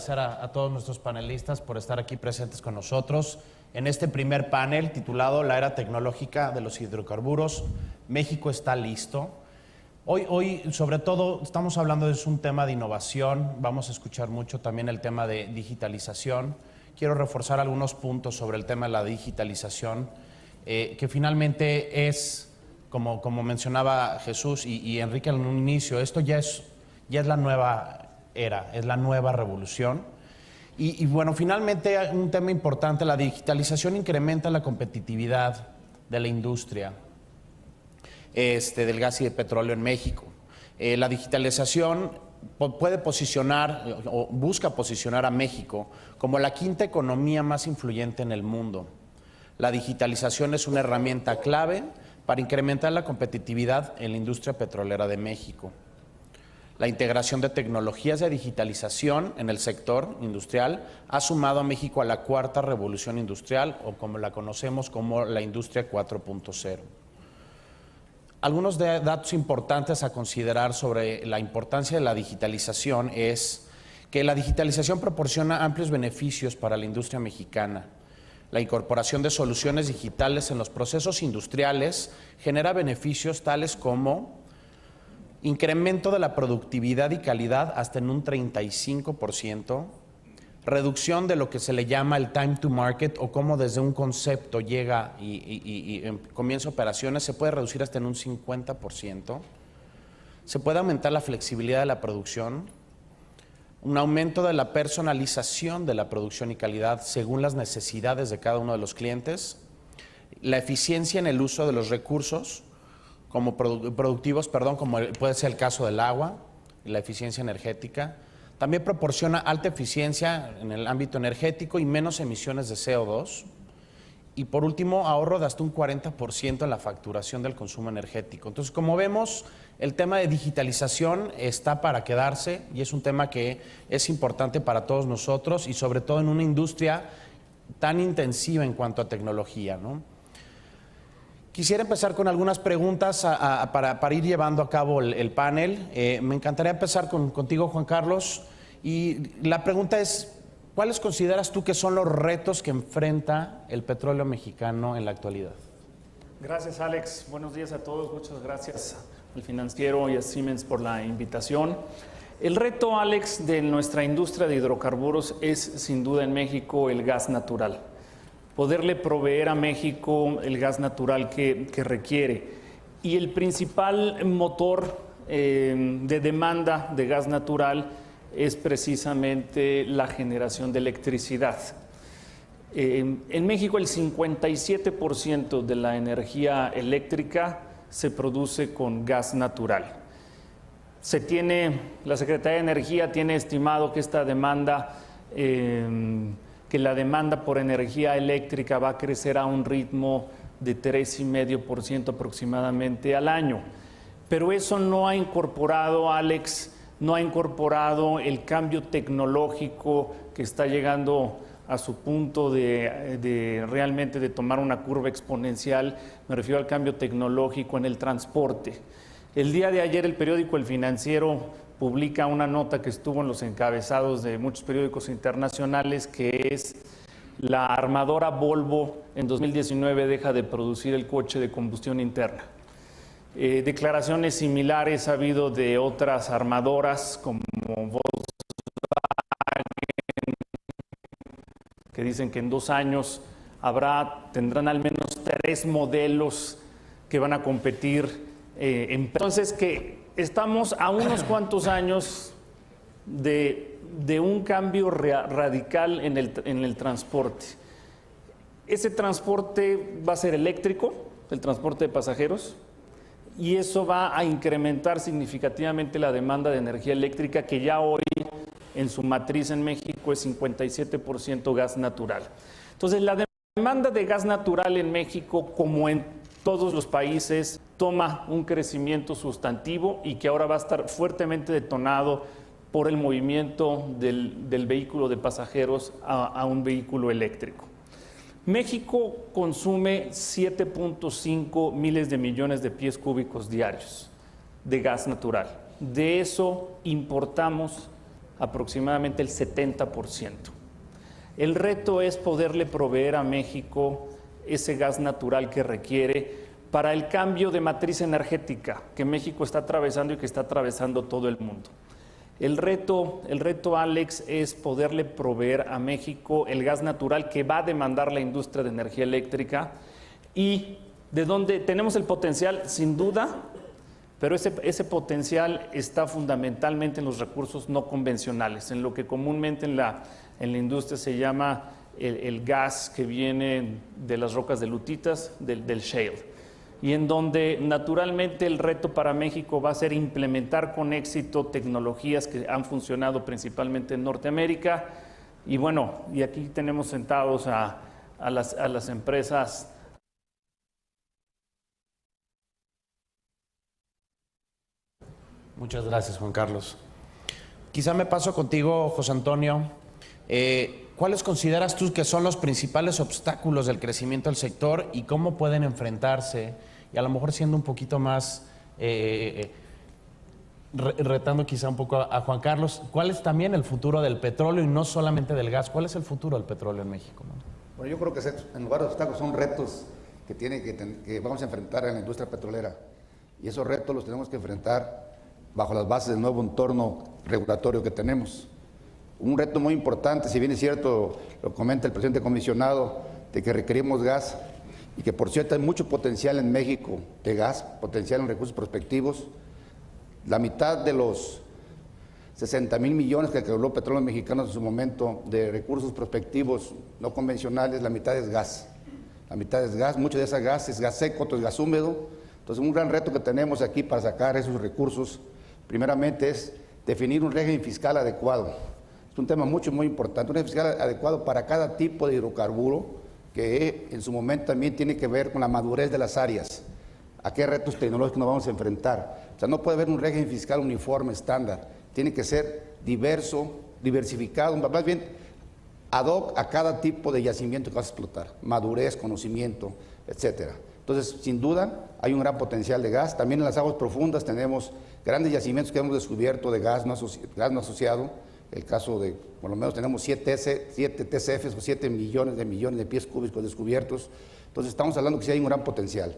A todos nuestros panelistas por estar aquí presentes con nosotros en este primer panel titulado La era tecnológica de los hidrocarburos. México está listo. Hoy, sobre todo, estamos hablando de un tema de innovación. Vamos a escuchar mucho también el tema de digitalización. Quiero reforzar algunos puntos sobre el tema de la digitalización, que finalmente es, como mencionaba Jesús y Enrique en un inicio, esto ya es la nueva era, es la nueva revolución. Y bueno, finalmente un tema importante, la digitalización incrementa la competitividad de la industria del gas y del petróleo en México. La digitalización puede posicionar o busca posicionar a México como la quinta economía más influyente en el mundo. La digitalización es una herramienta clave para incrementar la competitividad en la industria petrolera de México. La integración de tecnologías de digitalización en el sector industrial ha sumado a México a la cuarta revolución industrial, o como la conocemos como la industria 4.0. Algunos datos importantes a considerar sobre la importancia de la digitalización es que la digitalización proporciona amplios beneficios para la industria mexicana. La incorporación de soluciones digitales en los procesos industriales genera beneficios tales como incremento de la productividad y calidad hasta en un 35%, reducción de lo que se le llama el time to market, o cómo desde un concepto llega y comienza operaciones, se puede reducir hasta en un 50%, se puede aumentar la flexibilidad de la producción, un aumento de la personalización de la producción y calidad según las necesidades de cada uno de los clientes, la eficiencia en el uso de los recursos, como productivos, como puede ser el caso del agua, la eficiencia energética. También proporciona alta eficiencia en el ámbito energético y menos emisiones de CO2. Y por último, ahorro de hasta un 40% en la facturación del consumo energético. Entonces, como vemos, el tema de digitalización está para quedarse y es un tema que es importante para todos nosotros y sobre todo en una industria tan intensiva en cuanto a tecnología, ¿no? Quisiera empezar con algunas preguntas para ir llevando a cabo el panel. Me encantaría empezar contigo, Juan Carlos. Y la pregunta es, ¿cuáles consideras tú que son los retos que enfrenta el petróleo mexicano en la actualidad? Gracias, Alex. Buenos días a todos. Muchas gracias al Financiero y a Siemens por la invitación. El reto, Alex, de nuestra industria de hidrocarburos es, sin duda, en México el gas natural. Poderle proveer a México el gas natural que requiere. Y el principal motor de demanda de gas natural es precisamente la generación de electricidad. En México el 57% de la energía eléctrica se produce con gas natural. La Secretaría de Energía tiene estimado que esta demanda que la demanda por energía eléctrica va a crecer a un ritmo de 3,5% aproximadamente al año. Pero eso no ha incorporado, Alex, no ha incorporado el cambio tecnológico que está llegando a su punto de realmente de tomar una curva exponencial. Me refiero al cambio tecnológico en el transporte. El día de ayer el periódico El Financiero publica una nota que estuvo en los encabezados de muchos periódicos internacionales, que es: la armadora Volvo en 2019 deja de producir el coche de combustión interna. Declaraciones similares ha habido de otras armadoras como Volkswagen, que dicen que en 2 años tendrán al menos 3 modelos que van a competir. Entonces, que estamos a unos cuantos años de un cambio radical en el transporte. Ese transporte va a ser eléctrico, el transporte de pasajeros, y eso va a incrementar significativamente la demanda de energía eléctrica, que ya hoy en su matriz en México es 57% gas natural. Entonces, la demanda de gas natural en México, como en todos los países, toma un crecimiento sustantivo y que ahora va a estar fuertemente detonado por el movimiento del vehículo de pasajeros a un vehículo eléctrico. México consume 7.5 miles de millones de pies cúbicos diarios de gas natural. De eso importamos aproximadamente el 70%. El reto es poderle proveer a México ese gas natural que requiere para el cambio de matriz energética que México está atravesando y que está atravesando todo el mundo. El reto, Alex, es poderle proveer a México el gas natural que va a demandar la industria de energía eléctrica y de donde tenemos el potencial, sin duda, pero ese potencial está fundamentalmente en los recursos no convencionales, en lo que comúnmente en la industria se llama el gas que viene de las rocas de lutitas, del shale. Y en donde naturalmente el reto para México va a ser implementar con éxito tecnologías que han funcionado principalmente en Norteamérica. Y bueno, y aquí tenemos sentados a las empresas. Muchas gracias, Juan Carlos. Quizá me paso contigo, José Antonio. ¿Cuáles consideras tú que son los principales obstáculos del crecimiento del sector y cómo pueden enfrentarse? Y a lo mejor siendo un poquito más, retando quizá un poco a Juan Carlos, ¿cuál es también el futuro del petróleo y no solamente del gas? ¿Cuál es el futuro del petróleo en México, ¿no? Bueno, yo creo que en lugar de obstáculos son retos que vamos a enfrentar en la industria petrolera. Y esos retos los tenemos que enfrentar bajo las bases del nuevo entorno regulatorio que tenemos. Un reto muy importante, si bien es cierto, lo comenta el presidente comisionado, de que requerimos gas, y que por cierto hay mucho potencial en México de gas, potencial en recursos prospectivos. La mitad de los 60,000 millones que calculó Petróleos Mexicanos en su momento de recursos prospectivos no convencionales, la mitad es gas. La mitad es gas, mucho de ese gas es gas seco, otro es gas húmedo. Entonces un gran reto que tenemos aquí para sacar esos recursos, primeramente es definir un régimen fiscal adecuado. Es un tema muy importante, un régimen fiscal adecuado para cada tipo de hidrocarburo, que en su momento también tiene que ver con la madurez de las áreas, a qué retos tecnológicos nos vamos a enfrentar. O sea, no puede haber un régimen fiscal uniforme, estándar, tiene que ser diverso, diversificado, más bien ad hoc a cada tipo de yacimiento que vas a explotar, madurez, conocimiento, etcétera. Entonces, sin duda, hay un gran potencial de gas. También en las aguas profundas tenemos grandes yacimientos que hemos descubierto de gas no asociado. El caso de, por lo menos tenemos 7 TCFs o 7 millones de pies cúbicos descubiertos. Entonces estamos hablando que sí hay un gran potencial.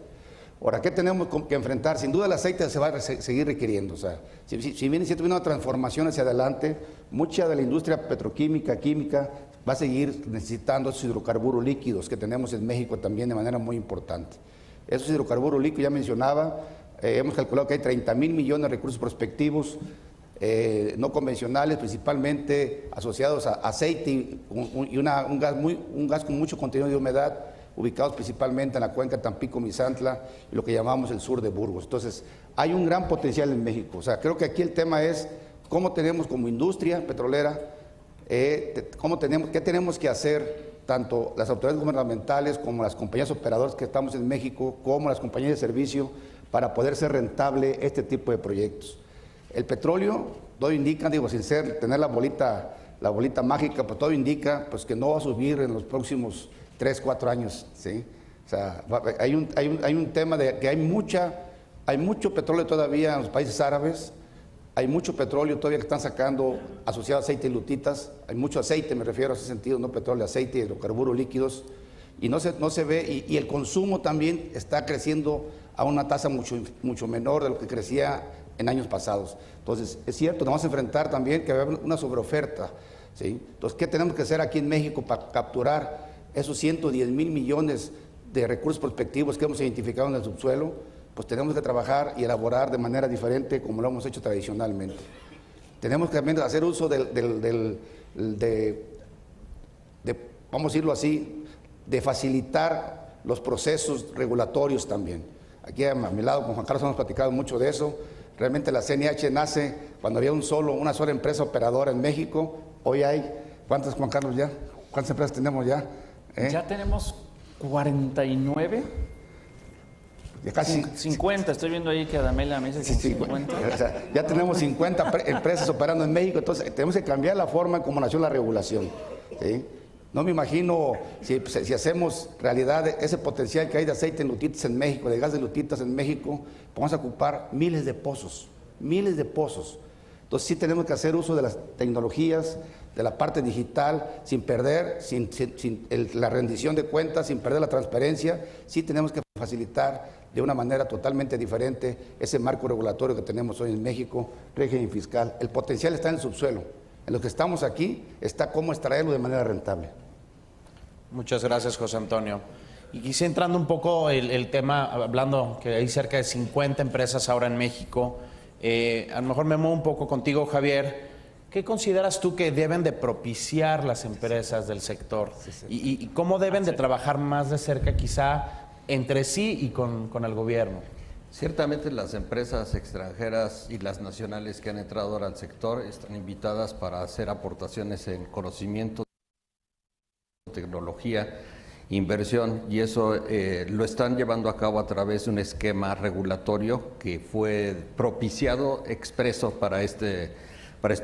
Ahora, ¿qué tenemos que enfrentar? Sin duda el aceite se va a seguir requiriendo. O sea, si bien viene una transformación hacia adelante, mucha de la industria petroquímica, química, va a seguir necesitando esos hidrocarburos líquidos que tenemos en México también de manera muy importante. Esos hidrocarburos líquidos, ya mencionaba, hemos calculado que hay 30,000 millones de recursos prospectivos, no convencionales, principalmente asociados a aceite y un gas con mucho contenido de humedad, ubicados principalmente en la cuenca Tampico-Misantla y lo que llamamos el sur de Burgos. Entonces, hay un gran potencial en México. O sea, creo que aquí el tema es cómo tenemos como industria petrolera, qué tenemos que hacer, tanto las autoridades gubernamentales como las compañías operadoras que estamos en México, como las compañías de servicio, para poder ser rentable este tipo de proyectos. El petróleo, todo indica, sin tener la bolita mágica, pues todo indica pues, que no va a subir en los próximos 3, 4 años, ¿sí? O sea, hay un tema de que hay mucho petróleo todavía en los países árabes, hay mucho petróleo todavía que están sacando asociado a aceite y lutitas, hay mucho aceite, me refiero a ese sentido, no petróleo, aceite, hidrocarburos líquidos, y no se ve, y el consumo también está creciendo a una tasa mucho menor de lo que crecía en años pasados. Entonces, es cierto, nos vamos a enfrentar también que va a haber una sobreoferta, ¿sí? Entonces, ¿qué tenemos que hacer aquí en México para capturar esos 110,000 millones de recursos prospectivos que hemos identificado en el subsuelo? Pues tenemos que trabajar y elaborar de manera diferente como lo hemos hecho tradicionalmente. Tenemos que también hacer uso vamos a decirlo así, de facilitar los procesos regulatorios también. Aquí a mi lado con Juan Carlos hemos platicado mucho de eso. Realmente la CNH nace cuando había una sola empresa operadora en México. Hoy hay, ¿cuántas, Juan Carlos, ya? ¿Cuántas empresas tenemos ya? Ya tenemos 49. Ya casi 50, estoy viendo ahí que Adamela me dice que 50. O sea, ya tenemos 50 empresas operando en México, entonces tenemos que cambiar la forma en cómo nació la regulación, ¿sí? No me imagino si hacemos realidad ese potencial que hay de aceite en lutitas en México, de gas de lutitas en México, vamos a ocupar miles de pozos. Entonces sí tenemos que hacer uso de las tecnologías, de la parte digital, sin perder la rendición de cuentas, sin perder la transparencia. Sí tenemos que facilitar de una manera totalmente diferente ese marco regulatorio que tenemos hoy en México, régimen fiscal. El potencial está en el subsuelo. En lo que estamos aquí está cómo extraerlo de manera rentable. Muchas gracias, José Antonio. Y quisiera entrando un poco el tema, hablando que hay cerca de 50 empresas ahora en México, a lo mejor me muevo un poco contigo, Javier. ¿Qué consideras tú que deben de propiciar las empresas del sector? ¿Y cómo deben de trabajar más de cerca quizá entre sí y con el gobierno? Ciertamente las empresas extranjeras y las nacionales que han entrado ahora al sector están invitadas para hacer aportaciones en conocimiento, tecnología, inversión, y eso lo están llevando a cabo a través de un esquema regulatorio que fue propiciado expreso para este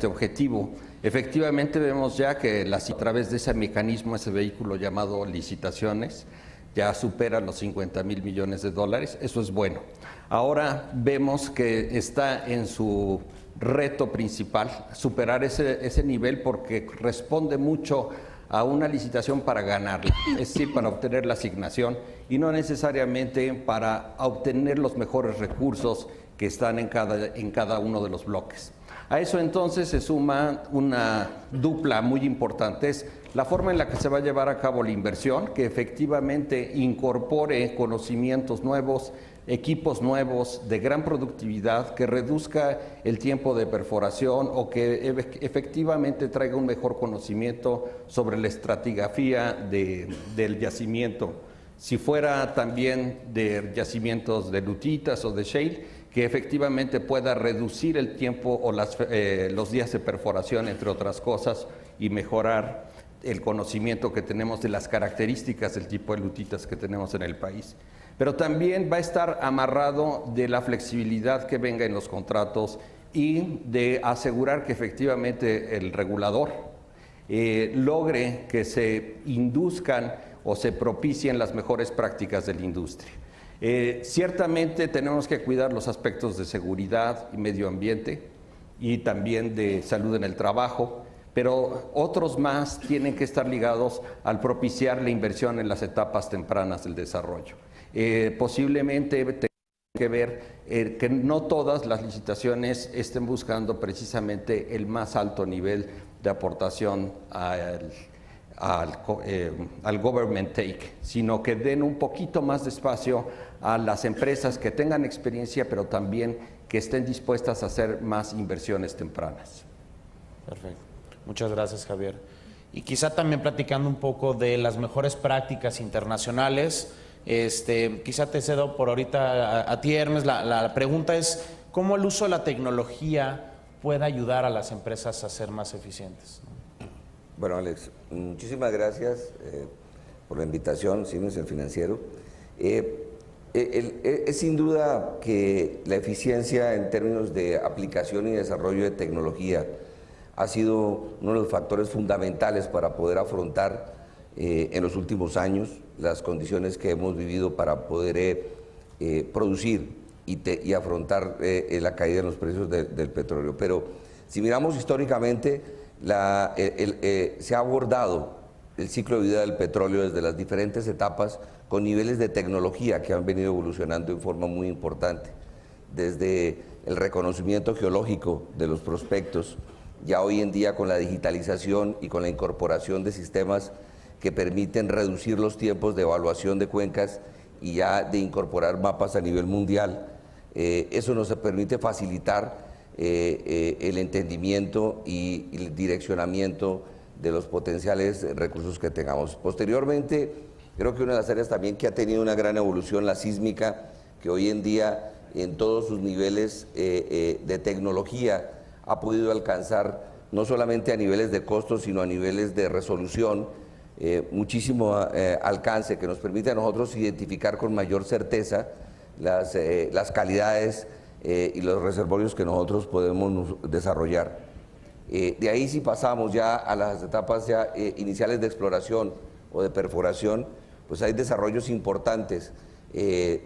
objetivo. Efectivamente vemos ya que a través de ese mecanismo, ese vehículo llamado licitaciones, ya supera los 50,000 millones de dólares, eso es bueno. Ahora vemos que está en su reto principal superar ese nivel, porque responde mucho a una licitación para ganarla, es decir, para obtener la asignación y no necesariamente para obtener los mejores recursos que están en cada uno de los bloques. A eso entonces se suma una dupla muy importante, es la forma en la que se va a llevar a cabo la inversión, que efectivamente incorpore conocimientos nuevos, equipos nuevos de gran productividad, que reduzca el tiempo de perforación o que efectivamente traiga un mejor conocimiento sobre la estratigrafía del yacimiento. Si fuera también de yacimientos de lutitas o de shale, que efectivamente pueda reducir el tiempo o los días de perforación, entre otras cosas, y mejorar el conocimiento que tenemos de las características del tipo de lutitas que tenemos en el país. Pero también va a estar amarrado de la flexibilidad que venga en los contratos y de asegurar que efectivamente el regulador logre que se induzcan o se propicien las mejores prácticas de la industria. Ciertamente tenemos que cuidar los aspectos de seguridad y medio ambiente y también de salud en el trabajo, pero otros más tienen que estar ligados al propiciar la inversión en las etapas tempranas del desarrollo. Posiblemente tenga que ver que no todas las licitaciones estén buscando precisamente el más alto nivel de aportación al government take, sino que den un poquito más de espacio a las empresas que tengan experiencia, pero también que estén dispuestas a hacer más inversiones tempranas. Perfecto. Muchas gracias, Javier. Y quizá también platicando un poco de las mejores prácticas internacionales, quizá te cedo por ahorita a ti, Hermes. La pregunta es, ¿cómo el uso de la tecnología puede ayudar a las empresas a ser más eficientes? Bueno, Alex, muchísimas gracias por la invitación, Siemens el Financiero. Es sin duda que la eficiencia en términos de aplicación y desarrollo de tecnología ha sido uno de los factores fundamentales para poder afrontar en los últimos años las condiciones que hemos vivido para poder producir y afrontar la caída en los precios del petróleo. Pero si miramos históricamente, se ha abordado el ciclo de vida del petróleo desde las diferentes etapas con niveles de tecnología que han venido evolucionando en forma muy importante, desde el reconocimiento geológico de los prospectos, ya hoy en día con la digitalización y con la incorporación de sistemas que permiten reducir los tiempos de evaluación de cuencas y ya de incorporar mapas a nivel mundial. Eso nos permite facilitar el entendimiento y el direccionamiento de los potenciales recursos que tengamos. Posteriormente, creo que una de las áreas también que ha tenido una gran evolución, la sísmica, que hoy en día en todos sus niveles de tecnología ha podido alcanzar, no solamente a niveles de costos, sino a niveles de resolución, muchísimo alcance que nos permite a nosotros identificar con mayor certeza las calidades y los reservorios que nosotros podemos desarrollar. De ahí, si pasamos ya a las etapas ya iniciales de exploración o de perforación, pues hay desarrollos importantes,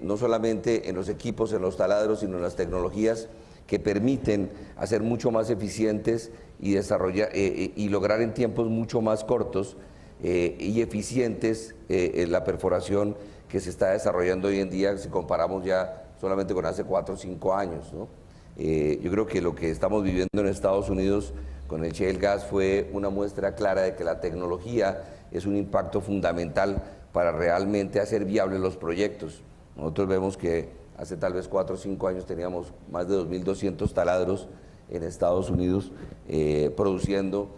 no solamente en los equipos, en los taladros, sino en las tecnologías que permiten hacer mucho más eficientes y desarrollar y lograr en tiempos mucho más cortos y eficientes la perforación que se está desarrollando hoy en día, si comparamos ya solamente con hace 4 o 5 años, ¿no? Yo creo que lo que estamos viviendo en Estados Unidos con el shale gas fue una muestra clara de que la tecnología es un impacto fundamental para realmente hacer viables los proyectos. Nosotros vemos que hace tal vez 4 o 5 años teníamos más de 2.200 taladros en Estados Unidos produciendo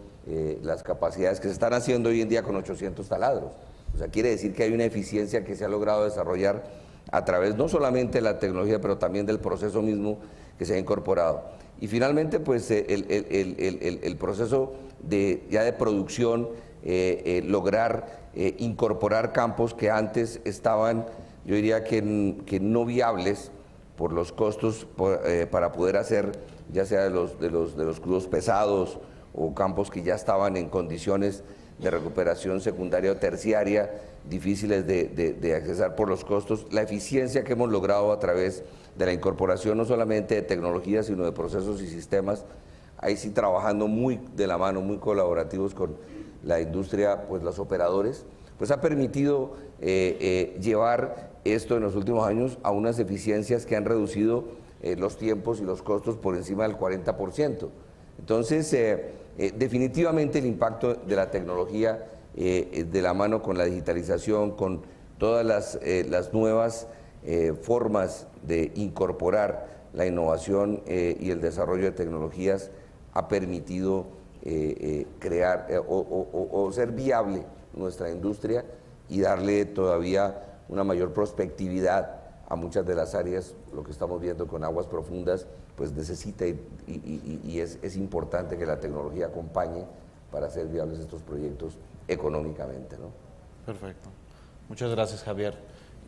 las capacidades que se están haciendo hoy en día con 800 taladros. O sea, quiere decir que hay una eficiencia que se ha logrado desarrollar a través no solamente de la tecnología, pero también del proceso mismo que se ha incorporado. Y finalmente, pues el proceso ya de producción, lograr incorporar campos que antes estaban, yo diría que no viables por los costos para poder hacer, ya sea de los crudos pesados o campos que ya estaban en condiciones de recuperación secundaria o terciaria, difíciles de accesar por los costos. La eficiencia que hemos logrado a través de la incorporación no solamente de tecnología, sino de procesos y sistemas, ahí sí trabajando muy de la mano, muy colaborativos con la industria, pues los operadores, pues ha permitido llevar esto en los últimos años a unas eficiencias que han reducido los tiempos y los costos por encima del 40%. Entonces, definitivamente el impacto de la tecnología de la mano con la digitalización, con todas las nuevas formas de incorporar la innovación y el desarrollo de tecnologías ha permitido crear o ser viable nuestra industria y darle todavía una mayor prospectividad a muchas de las áreas. Lo que estamos viendo con aguas profundas pues necesita y es importante que la tecnología acompañe para hacer viables estos proyectos económicamente, ¿no? Perfecto. Muchas gracias, Javier.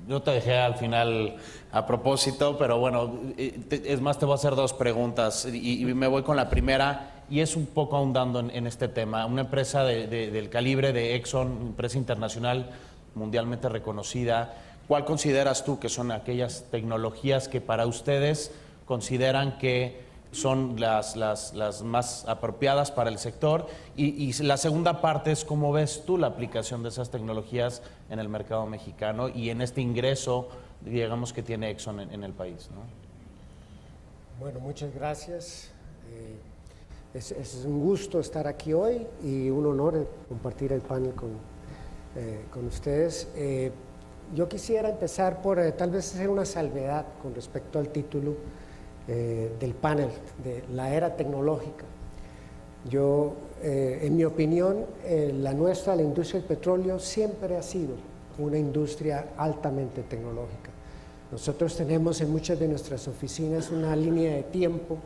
Yo te dejé al final a propósito, pero bueno, es más, te voy a hacer 2 preguntas y me voy con la primera, y es un poco ahondando en este tema. Una empresa del calibre de Exxon, empresa internacional mundialmente reconocida, ¿cuál consideras tú que son aquellas tecnologías que para ustedes consideran que son las más apropiadas para el sector? Y la segunda parte es cómo ves tú la aplicación de esas tecnologías en el mercado mexicano y en este ingreso, digamos, que tiene Exxon en el país, ¿no? Bueno, muchas gracias. Es un gusto estar aquí hoy y un honor compartir el panel con ustedes. Yo quisiera empezar por tal vez hacer una salvedad con respecto al título del panel, de la era tecnológica. Yo, en mi opinión, la industria del petróleo siempre ha sido una industria altamente tecnológica. Nosotros tenemos en muchas de nuestras oficinas una línea de tiempo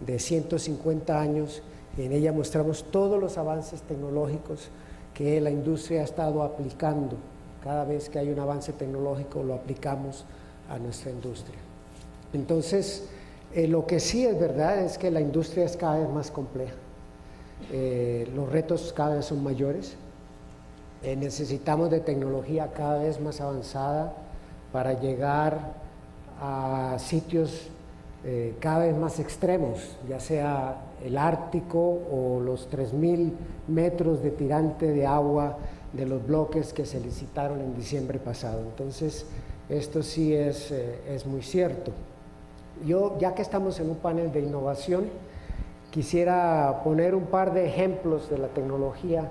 de 150 años y en ella mostramos todos los avances tecnológicos que la industria ha estado aplicando. Cada vez que hay un avance tecnológico lo aplicamos a nuestra industria. Entonces, lo que sí es verdad es que la industria es cada vez más compleja. Los retos cada vez son mayores. Necesitamos de tecnología cada vez más avanzada para llegar a sitios cada vez más extremos, ya sea el Ártico o los 3.000 metros de tirante de agua de los bloques que se licitaron en diciembre pasado. Entonces, esto sí es muy cierto. Yo, ya que estamos en un panel de innovación, quisiera poner un par de ejemplos de la tecnología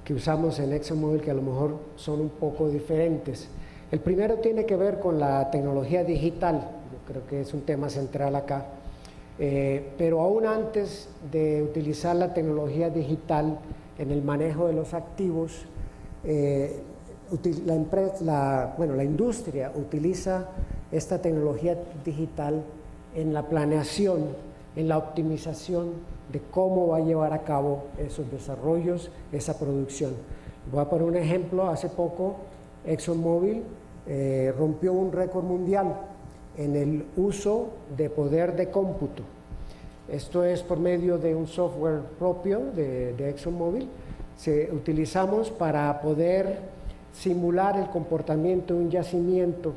que usamos en ExxonMobil que a lo mejor son un poco diferentes. El primero tiene que ver con la tecnología digital, yo creo que es un tema central acá, pero aún antes de utilizar la tecnología digital en el manejo de los activos, la industria utiliza esta tecnología digital en la planeación, en la optimización de cómo va a llevar a cabo esos desarrollos, esa producción. Voy a poner un ejemplo. Hace poco ExxonMobil rompió un récord mundial en el uso de poder de cómputo. Esto es por medio de un software propio de ExxonMobil. Utilizamos para poder simular el comportamiento de un yacimiento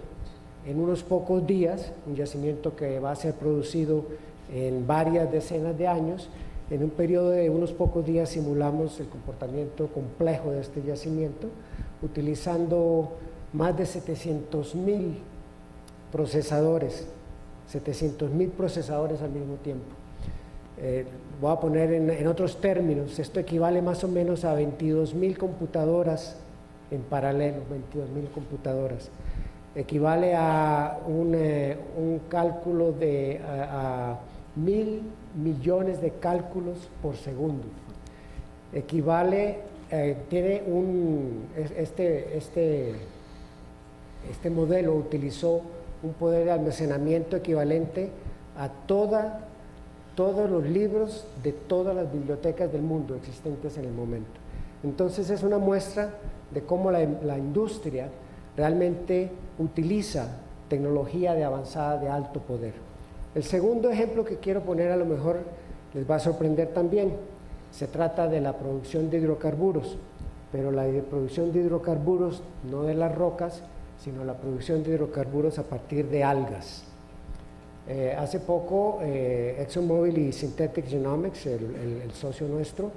en unos pocos días, un yacimiento que va a ser producido en varias decenas de años. En un periodo de unos pocos días simulamos el comportamiento complejo de este yacimiento, utilizando más de 700.000 procesadores, 700.000 procesadores al mismo tiempo. Voy a poner en otros términos, esto equivale más o menos a 22.000 computadoras en paralelo, 22.000 computadoras. Equivale a un cálculo de a 1.000 millones de cálculos por segundo. Equivale, tiene este modelo utilizó un poder de almacenamiento equivalente a todos los libros de todas las bibliotecas del mundo existentes en el momento. Entonces es una muestra de cómo la industria realmente utiliza tecnología de avanzada de alto poder. El segundo ejemplo que quiero poner a lo mejor les va a sorprender también. Se trata de la producción de hidrocarburos, pero la producción de hidrocarburos no de las rocas, sino la producción de hidrocarburos a partir de algas. Hace poco ExxonMobil y Synthetic Genomics, el socio nuestro,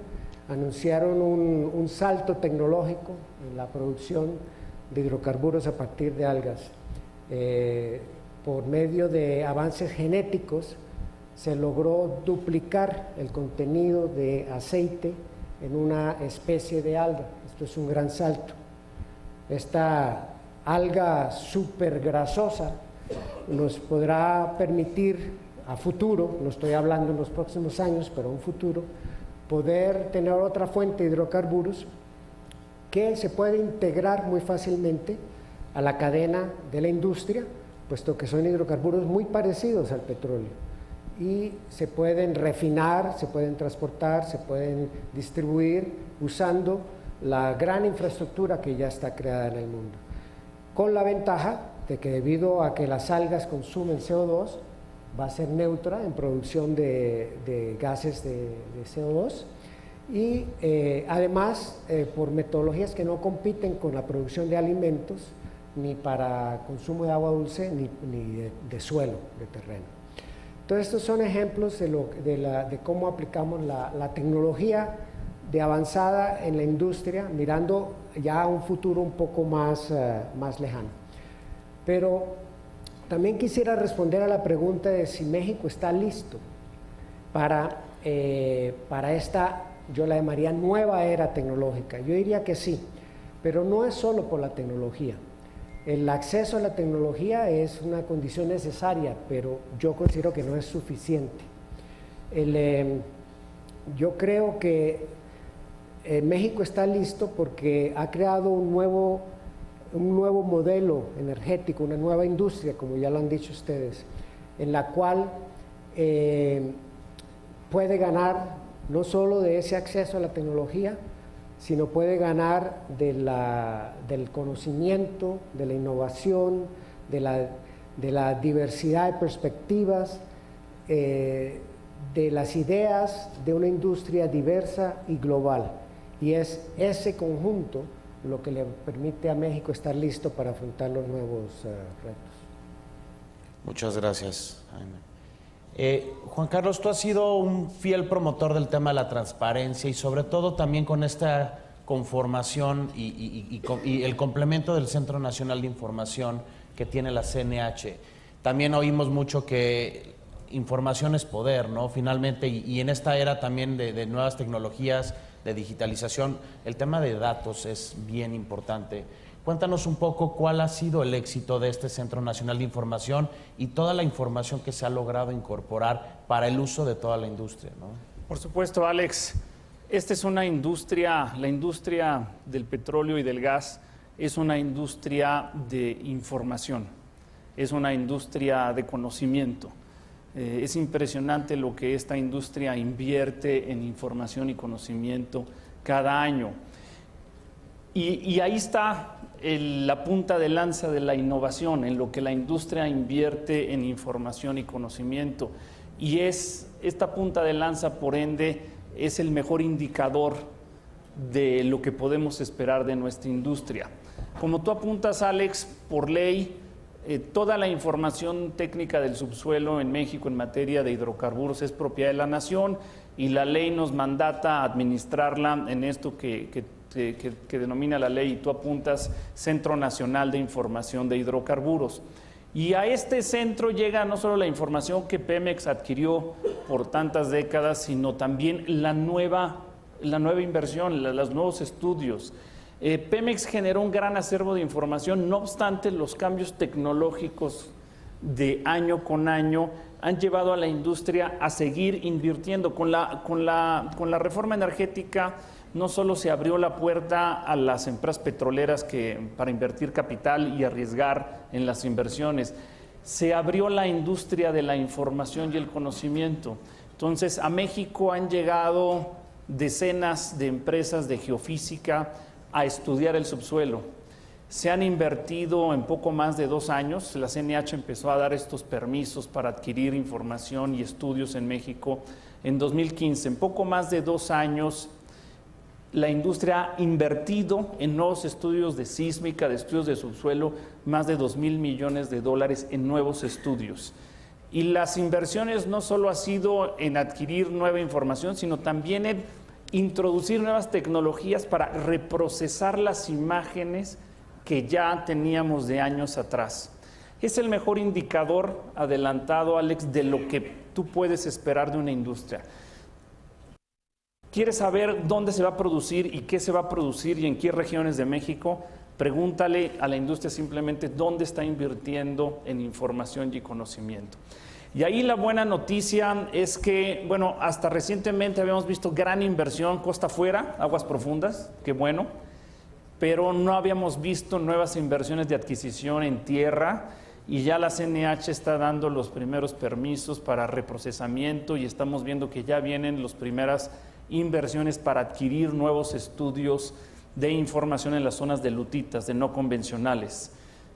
anunciaron un salto tecnológico en la producción de hidrocarburos a partir de algas. Por medio de avances genéticos se logró duplicar el contenido de aceite en una especie de alga. Esto es un gran salto. Esta alga súper grasosa nos podrá permitir a futuro, no estoy hablando en los próximos años, pero en futuro, poder tener otra fuente de hidrocarburos que se puede integrar muy fácilmente a la cadena de la industria, puesto que son hidrocarburos muy parecidos al petróleo y se pueden refinar, se pueden transportar, se pueden distribuir usando la gran infraestructura que ya está creada en el mundo, con la ventaja de que debido a que las algas consumen CO2, va a ser neutra en producción de gases de CO2 y además por metodologías que no compiten con la producción de alimentos ni para consumo de agua dulce ni de suelo, de terreno. Entonces estos son ejemplos de cómo aplicamos la tecnología de avanzada en la industria, mirando ya a un futuro un poco más lejano. Pero también quisiera responder a la pregunta de si México está listo para esta, yo la llamaría nueva era tecnológica. Yo diría que sí, pero no es solo por la tecnología. El acceso a la tecnología es una condición necesaria, pero yo considero que no es suficiente. Yo creo que México está listo porque ha creado un nuevo modelo energético, una nueva industria, como ya lo han dicho ustedes, en la cual puede ganar no solo de ese acceso a la tecnología, sino puede ganar del conocimiento, de la innovación, de la diversidad de perspectivas, de las ideas de una industria diversa y global. Y es ese conjunto lo que le permite a México estar listo para afrontar los nuevos retos. Muchas gracias, Jaime. Juan Carlos, tú has sido un fiel promotor del tema de la transparencia y sobre todo también con esta conformación y el complemento del Centro Nacional de Información que tiene la CNH. También oímos mucho que información es poder, ¿no? Finalmente, y en esta era también de nuevas tecnologías, de digitalización, el tema de datos es bien importante. Cuéntanos un poco cuál ha sido el éxito de este Centro Nacional de Información y toda la información que se ha logrado incorporar para el uso de toda la industria, ¿no? Por supuesto, Alex. Esta es una industria, la industria del petróleo y del gas es una industria de información, es una industria de conocimiento. Es impresionante lo que esta industria invierte en información y conocimiento cada año. Y ahí está la punta de lanza de la innovación, en lo que la industria invierte en información y conocimiento. Y esta punta de lanza, por ende, es el mejor indicador de lo que podemos esperar de nuestra industria. Como tú apuntas, Alex, por ley, toda la información técnica del subsuelo en México en materia de hidrocarburos es propiedad de la nación y la ley nos mandata administrarla en esto que denomina la ley, y tú apuntas, Centro Nacional de Información de Hidrocarburos. Y a este centro llega no solo la información que Pemex adquirió por tantas décadas, sino también la nueva inversión, los nuevos estudios. Pemex generó un gran acervo de información, no obstante los cambios tecnológicos de año con año han llevado a la industria a seguir invirtiendo. Con la reforma energética no solo se abrió la puerta a las empresas petroleras para invertir capital y arriesgar en las inversiones, se abrió la industria de la información y el conocimiento. Entonces, a México han llegado decenas de empresas de geofísica a estudiar el subsuelo. Se han invertido en poco más de 2 años. La CNH empezó a dar estos permisos para adquirir información y estudios en México en 2015. En poco más de 2 años, la industria ha invertido en nuevos estudios de sísmica, de estudios de subsuelo, más de $2,000 millones en nuevos estudios. Y las inversiones no solo ha sido en adquirir nueva información, sino también en introducir nuevas tecnologías para reprocesar las imágenes que ya teníamos de años atrás. Es el mejor indicador adelantado, Alex, de lo que tú puedes esperar de una industria. ¿Quieres saber dónde se va a producir y qué se va a producir y en qué regiones de México? Pregúntale a la industria simplemente dónde está invirtiendo en información y conocimiento. Y ahí la buena noticia es que, bueno, hasta recientemente habíamos visto gran inversión costa afuera, aguas profundas, qué bueno, pero no habíamos visto nuevas inversiones de adquisición en tierra, y ya la CNH está dando los primeros permisos para reprocesamiento y estamos viendo que ya vienen las primeras inversiones para adquirir nuevos estudios de información en las zonas de lutitas, de no convencionales.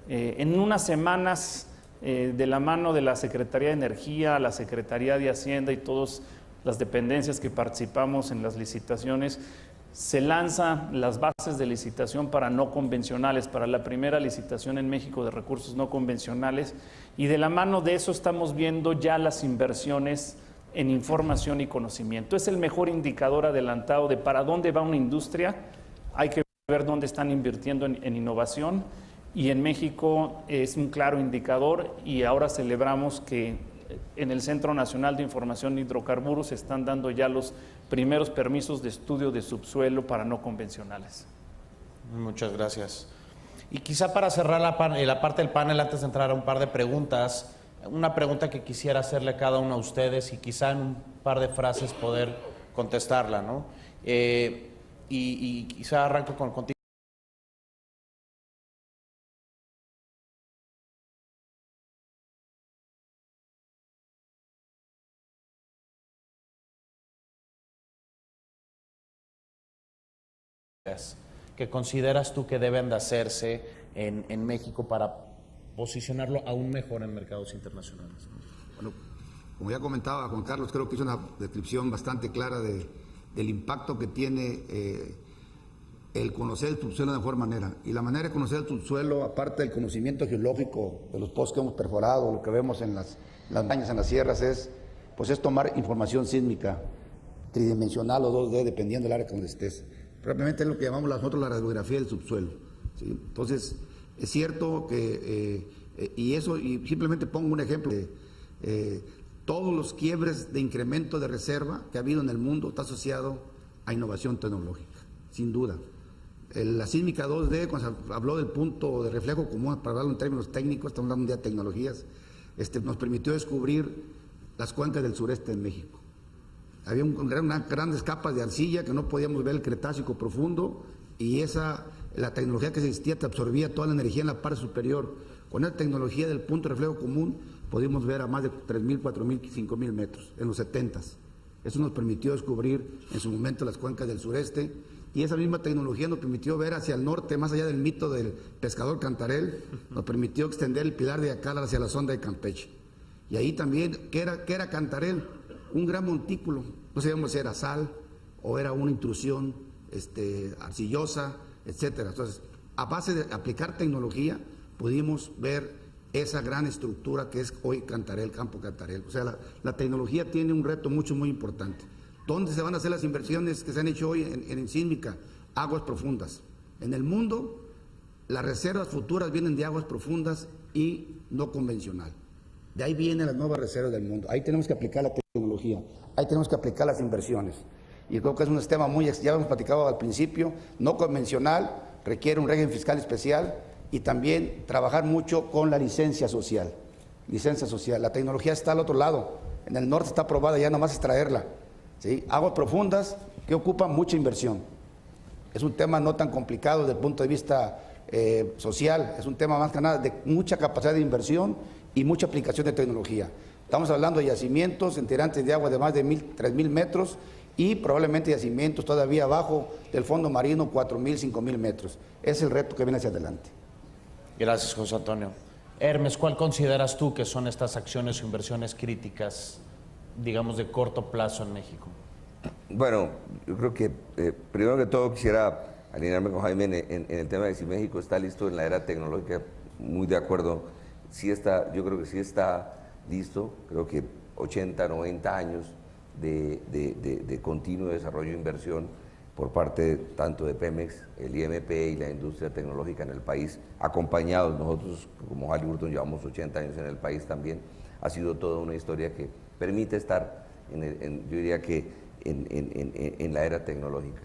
En unas semanas, de la mano de la Secretaría de Energía, la Secretaría de Hacienda y todas las dependencias que participamos en las licitaciones, se lanzan las bases de licitación para no convencionales, para la primera licitación en México de recursos no convencionales, y de la mano de eso estamos viendo ya las inversiones en información y conocimiento. Es el mejor indicador adelantado de para dónde va una industria. Hay que ver dónde están invirtiendo en innovación, y en México es un claro indicador, y ahora celebramos que en el Centro Nacional de Información de Hidrocarburos se están dando ya los primeros permisos de estudio de subsuelo para no convencionales. Muchas gracias. Y quizá para cerrar la parte del panel, antes de entrar a un par de preguntas, una pregunta que quisiera hacerle a cada uno de ustedes y quizá en un par de frases poder contestarla, ¿no? Y quizá arranco contigo. ¿Qué consideras tú que deben de hacerse en México para posicionarlo aún mejor en mercados internacionales? Bueno, como ya comentaba Juan Carlos, creo que hizo una descripción bastante clara del impacto que tiene el conocer el subsuelo de mejor manera. Y la manera de conocer el subsuelo, aparte del conocimiento geológico de los pozos que hemos perforado, lo que vemos en las montañas, en las sierras, es tomar información sísmica tridimensional o 2D, dependiendo del área donde estés. Propiamente es lo que llamamos nosotros la radiografía del subsuelo, ¿sí? Entonces, es cierto que, y simplemente pongo un ejemplo, todos los quiebres de incremento de reserva que ha habido en el mundo está asociado a innovación tecnológica, sin duda. La sísmica 2D, cuando se habló del punto de reflejo común, para hablarlo en términos técnicos, estamos hablando de tecnologías, nos permitió descubrir las cuencas del sureste de México. Había unas grandes capas de arcilla que no podíamos ver el Cretácico profundo, y la tecnología que existía te absorbía toda la energía en la parte superior. Con esa tecnología del punto de reflejo común pudimos ver a más de 3,000, 4,000, 5,000 metros en los 70s. Eso nos permitió descubrir en su momento las cuencas del sureste, y esa misma tecnología nos permitió ver hacia el norte, más allá del mito del pescador Cantarell, nos permitió extender el Pilar de Yacal hacia la sonda de Campeche. Y ahí también, ¿qué era Cantarell? Un gran montículo, no sabíamos si era sal o era una intrusión arcillosa, etcétera. Entonces, a base de aplicar tecnología, pudimos ver esa gran estructura que es hoy Cantarell, Campo Cantarell. O sea, la tecnología tiene un reto muy importante. ¿Dónde se van a hacer las inversiones que se han hecho hoy en sísmica? Aguas profundas. En el mundo, las reservas futuras vienen de aguas profundas y no convencional. De ahí vienen las nuevas reservas del mundo. Ahí tenemos que aplicar la tecnología, ahí tenemos que aplicar las inversiones. Y creo que es un tema ya hemos platicado al principio, no convencional, requiere un régimen fiscal especial y también trabajar mucho con la licencia social. Licencia social, la tecnología está al otro lado, en el norte está aprobada, ya nomás es traerla. ¿Sí? Aguas profundas que ocupan mucha inversión. Es un tema no tan complicado desde el punto de vista social, es un tema más que nada de mucha capacidad de inversión y mucha aplicación de tecnología. Estamos hablando de yacimientos en tirantes de agua de más de 3.000 metros y probablemente yacimientos todavía abajo del fondo marino, 4.000, 5.000 metros. Es el reto que viene hacia adelante. Gracias, José Antonio. Hermes, ¿cuál consideras tú que son estas acciones o inversiones críticas, digamos, de corto plazo en México? Bueno, yo creo que primero que todo quisiera alinearme con Jaime en el tema de si México está listo en la era tecnológica. Muy de acuerdo, yo creo que sí está listo. Creo que 80, 90 años de continuo desarrollo e inversión por parte tanto de Pemex, el IMP y la industria tecnológica en el país, acompañados nosotros como Halliburton llevamos 80 años en el país también. Ha sido toda una historia que permite estar, yo diría que en la era tecnológica.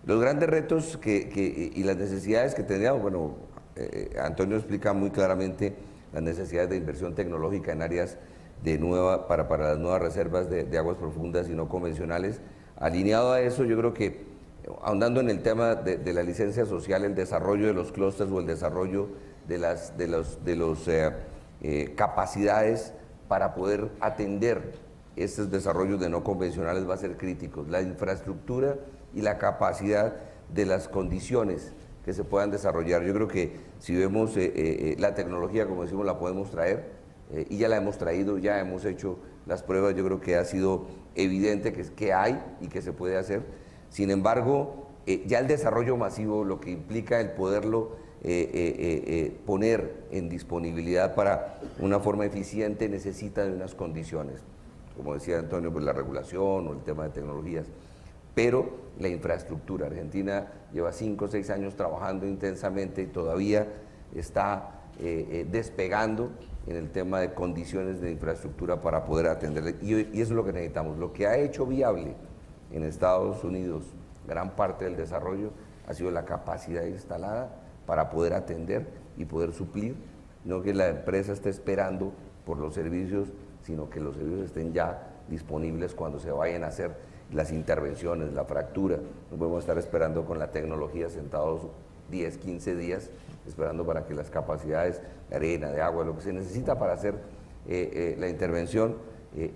Los grandes retos y las necesidades que tendríamos, bueno, Antonio explica muy claramente las necesidades de inversión tecnológica en áreas para las nuevas reservas de aguas profundas y no convencionales. Alineado a eso, yo creo que, ahondando en el tema de la licencia social, el desarrollo de los clústeres o el desarrollo de las capacidades para poder atender estos desarrollos de no convencionales va a ser crítico. La infraestructura y la capacidad de las condiciones que se puedan desarrollar. Yo creo que si vemos la tecnología, como decimos, la podemos traer y ya la hemos traído, ya hemos hecho las pruebas. Yo creo que ha sido evidente que hay y que se puede hacer. Sin embargo, ya el desarrollo masivo, lo que implica el poderlo poner en disponibilidad para una forma eficiente, necesita de unas condiciones. Como decía Antonio, pues la regulación o el tema de tecnologías, pero la infraestructura. Argentina lleva 5 o 6 años trabajando intensamente y todavía está despegando en el tema de condiciones de infraestructura para poder atender. Y eso es lo que necesitamos. Lo que ha hecho viable en Estados Unidos gran parte del desarrollo ha sido la capacidad instalada para poder atender y poder suplir, no que la empresa esté esperando por los servicios, sino que los servicios estén ya disponibles cuando se vayan a hacer las intervenciones, la fractura. No podemos estar esperando con la tecnología sentados 10, 15 días, esperando para que las capacidades de arena, de agua, lo que se necesita para hacer la intervención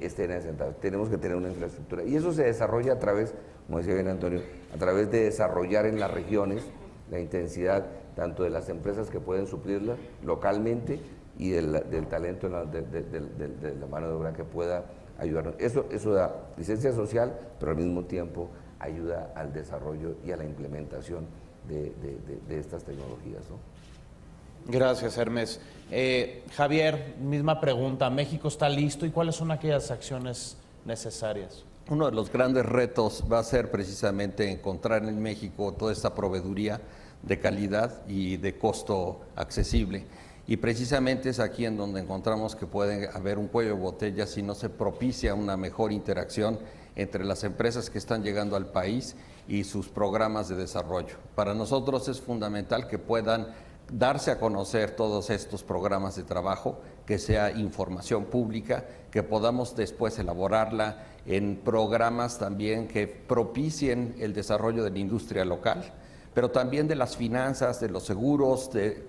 estén asentados. Tenemos que tener una infraestructura. Y eso se desarrolla a través, como decía bien Antonio, a través de desarrollar en las regiones la intensidad tanto de las empresas que pueden suplirla localmente y del talento, de la mano de obra que pueda ayudarnos. Eso da licencia social, pero al mismo tiempo ayuda al desarrollo y a la implementación de estas tecnologías, ¿no? Gracias, Hermes. Javier, misma pregunta. ¿México está listo y cuáles son aquellas acciones necesarias? Uno de los grandes retos va a ser precisamente encontrar en México toda esta proveeduría de calidad y de costo accesible. Y precisamente es aquí en donde encontramos que puede haber un cuello de botella si no se propicia una mejor interacción entre las empresas que están llegando al país y sus programas de desarrollo. Para nosotros es fundamental que puedan darse a conocer todos estos programas de trabajo, que sea información pública, que podamos después elaborarla en programas también que propicien el desarrollo de la industria local, pero también de las finanzas, de los seguros, de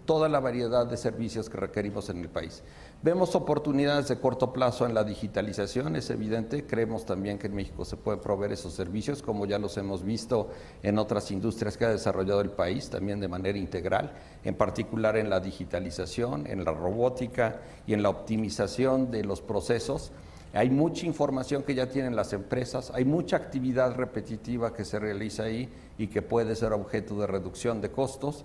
toda la variedad de servicios que requerimos en el país. Vemos oportunidades de corto plazo en la digitalización, es evidente. Creemos también que en México se pueden proveer esos servicios, como ya los hemos visto en otras industrias que ha desarrollado el país, también de manera integral, en particular en la digitalización, en la robótica y en la optimización de los procesos. Hay mucha información que ya tienen las empresas, hay mucha actividad repetitiva que se realiza ahí y que puede ser objeto de reducción de costos.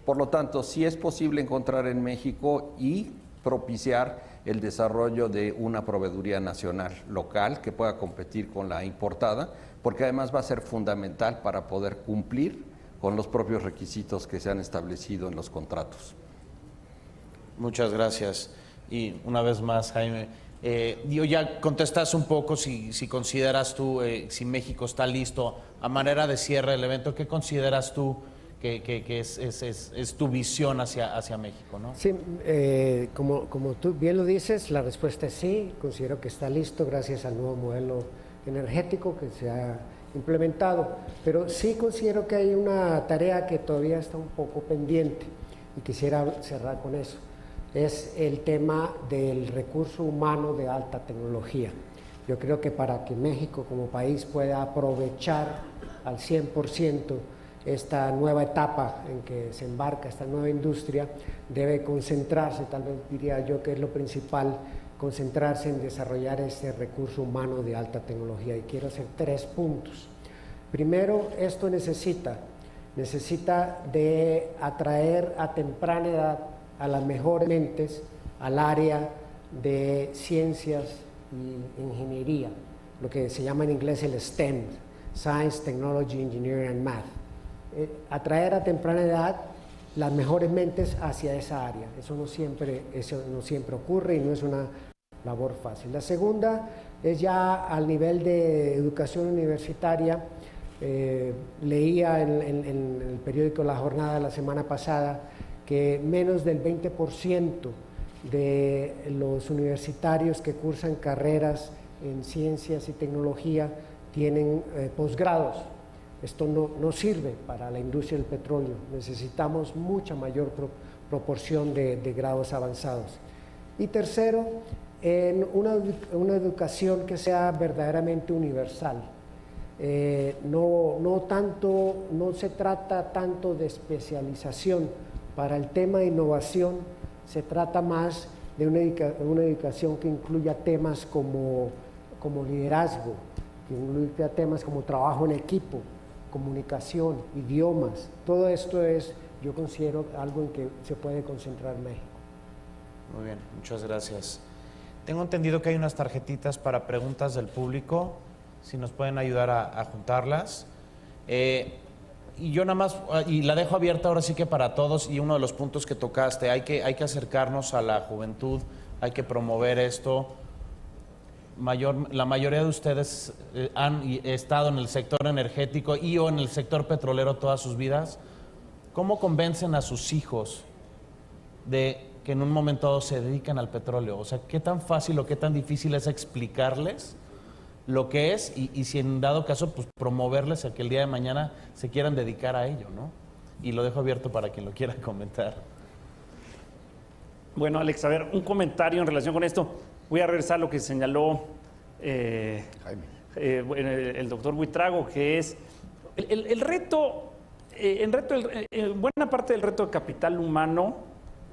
Por lo tanto, sí es posible encontrar en México y propiciar el desarrollo de una proveeduría nacional local que pueda competir con la importada, porque además va a ser fundamental para poder cumplir con los propios requisitos que se han establecido en los contratos. Muchas gracias. Y una vez más, Jaime, ya contestas un poco si consideras tú, si México está listo. A manera de cierre del evento, ¿qué consideras tú que es tu visión hacia México, ¿no? Sí, como tú bien lo dices, la respuesta es sí. Considero que está listo gracias al nuevo modelo energético que se ha implementado, pero sí considero que hay una tarea que todavía está un poco pendiente y quisiera cerrar con eso. Es el tema del recurso humano de alta tecnología. Yo creo que para que México como país pueda aprovechar al 100% esta nueva etapa en que se embarca esta nueva industria, debe concentrarse, tal vez diría yo que es lo principal, concentrarse en desarrollar este recurso humano de alta tecnología. Y quiero hacer 3 puntos. Primero, esto necesita de atraer a temprana edad a las mejores mentes al área de ciencias y ingeniería, lo que se llama en inglés el STEM, Science, Technology, Engineering and Math. Atraer a temprana edad las mejores mentes hacia esa área. Eso no siempre ocurre y no es una labor fácil. La segunda es ya al nivel de educación universitaria. Leía en el periódico La Jornada la semana pasada que menos del 20% de los universitarios que cursan carreras en ciencias y tecnología tienen posgrados. Esto no sirve para la industria del petróleo. Necesitamos mucha mayor proporción de grados avanzados. Y tercero, en una educación que sea verdaderamente universal. No se trata tanto de especialización. Para el tema de innovación se trata más de una educación que incluya temas como liderazgo, que incluya temas como trabajo en equipo, comunicación, idiomas. Todo esto es, yo considero, algo en que se puede concentrar México. Muy bien, muchas gracias. Tengo entendido que hay unas tarjetitas para preguntas del público, si nos pueden ayudar a juntarlas. Y yo nada más, y la dejo abierta ahora sí que para todos, y uno de los puntos que tocaste, hay que acercarnos a la juventud, hay que promover esto. La mayoría de ustedes han estado en el sector energético y o en el sector petrolero todas sus vidas. ¿Cómo convencen a sus hijos de que en un momento dado se dedican al petróleo? O sea, ¿qué tan fácil o qué tan difícil es explicarles lo que es y si en dado caso, pues promoverles a que el día de mañana se quieran dedicar a ello, ¿no? Y lo dejo abierto para quien lo quiera comentar. Bueno, Alex, a ver, un comentario en relación con esto. Voy a regresar a lo que señaló el doctor Buitrago, que es el reto, buena parte del reto de capital humano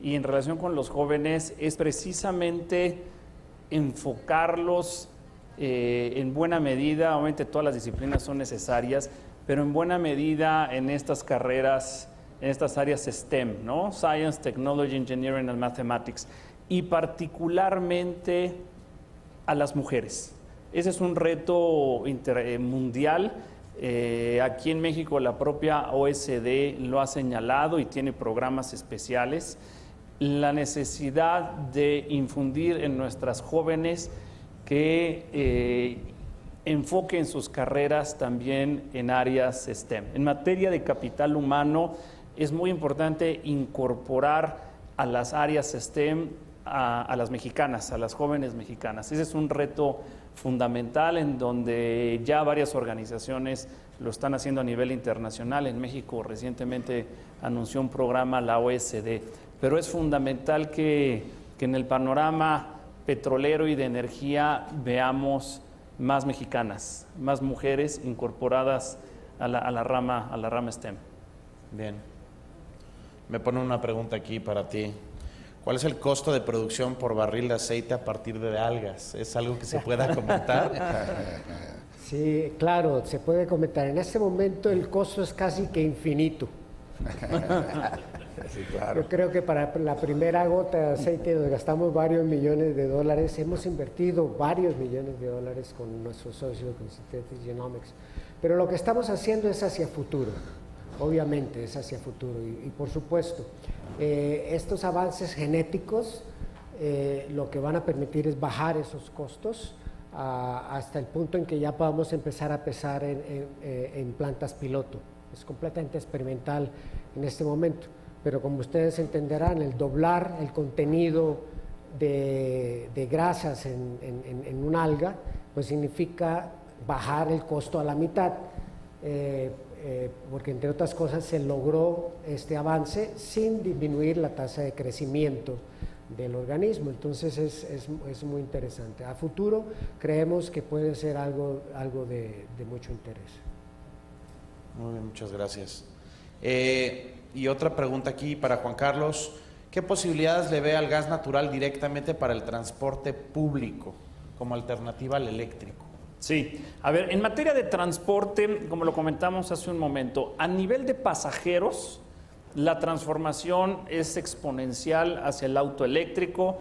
y en relación con los jóvenes es precisamente enfocarlos en buena medida. Obviamente todas las disciplinas son necesarias, pero en buena medida en estas carreras, en estas áreas STEM, ¿no? Science, Technology, Engineering and Mathematics, y particularmente a las mujeres. Ese es un reto mundial. Aquí en México la propia OSD lo ha señalado y tiene programas especiales. La necesidad de infundir en nuestras jóvenes que enfoquen sus carreras también en áreas STEM. En materia de capital humano es muy importante incorporar a las áreas STEM a las mexicanas, a las jóvenes mexicanas. Ese es un reto fundamental en donde ya varias organizaciones lo están haciendo a nivel internacional. En México recientemente anunció un programa la OSD, pero es fundamental que en el panorama petrolero y de energía veamos más mexicanas, más mujeres incorporadas a la rama STEM. Bien. Me pone una pregunta aquí para ti. ¿Cuál es el costo de producción por barril de aceite a partir de algas? ¿Es algo que se pueda comentar? Sí, claro, se puede comentar. En este momento el costo es casi que infinito. Sí, claro. Yo creo que para la primera gota de aceite nos gastamos varios millones de dólares. Hemos invertido varios millones de dólares con nuestros socios con Synthetic Genomics. Pero lo que estamos haciendo es hacia futuro. Obviamente es hacia futuro. Y por supuesto, estos avances genéticos lo que van a permitir es bajar esos costos hasta el punto en que ya podamos empezar a pesar en plantas piloto. Es completamente experimental en este momento. Pero como ustedes entenderán, el doblar el contenido de grasas en un alga, pues significa bajar el costo a la mitad, porque entre otras cosas se logró este avance sin disminuir la tasa de crecimiento del organismo. Entonces es muy interesante. A futuro creemos que puede ser algo de mucho interés. Muy bien, muchas gracias. Y otra pregunta aquí para Juan Carlos. ¿Qué posibilidades le ve al gas natural directamente para el transporte público como alternativa al eléctrico? Sí, a ver, en materia de transporte, como lo comentamos hace un momento, a nivel de pasajeros, la transformación es exponencial hacia el auto eléctrico,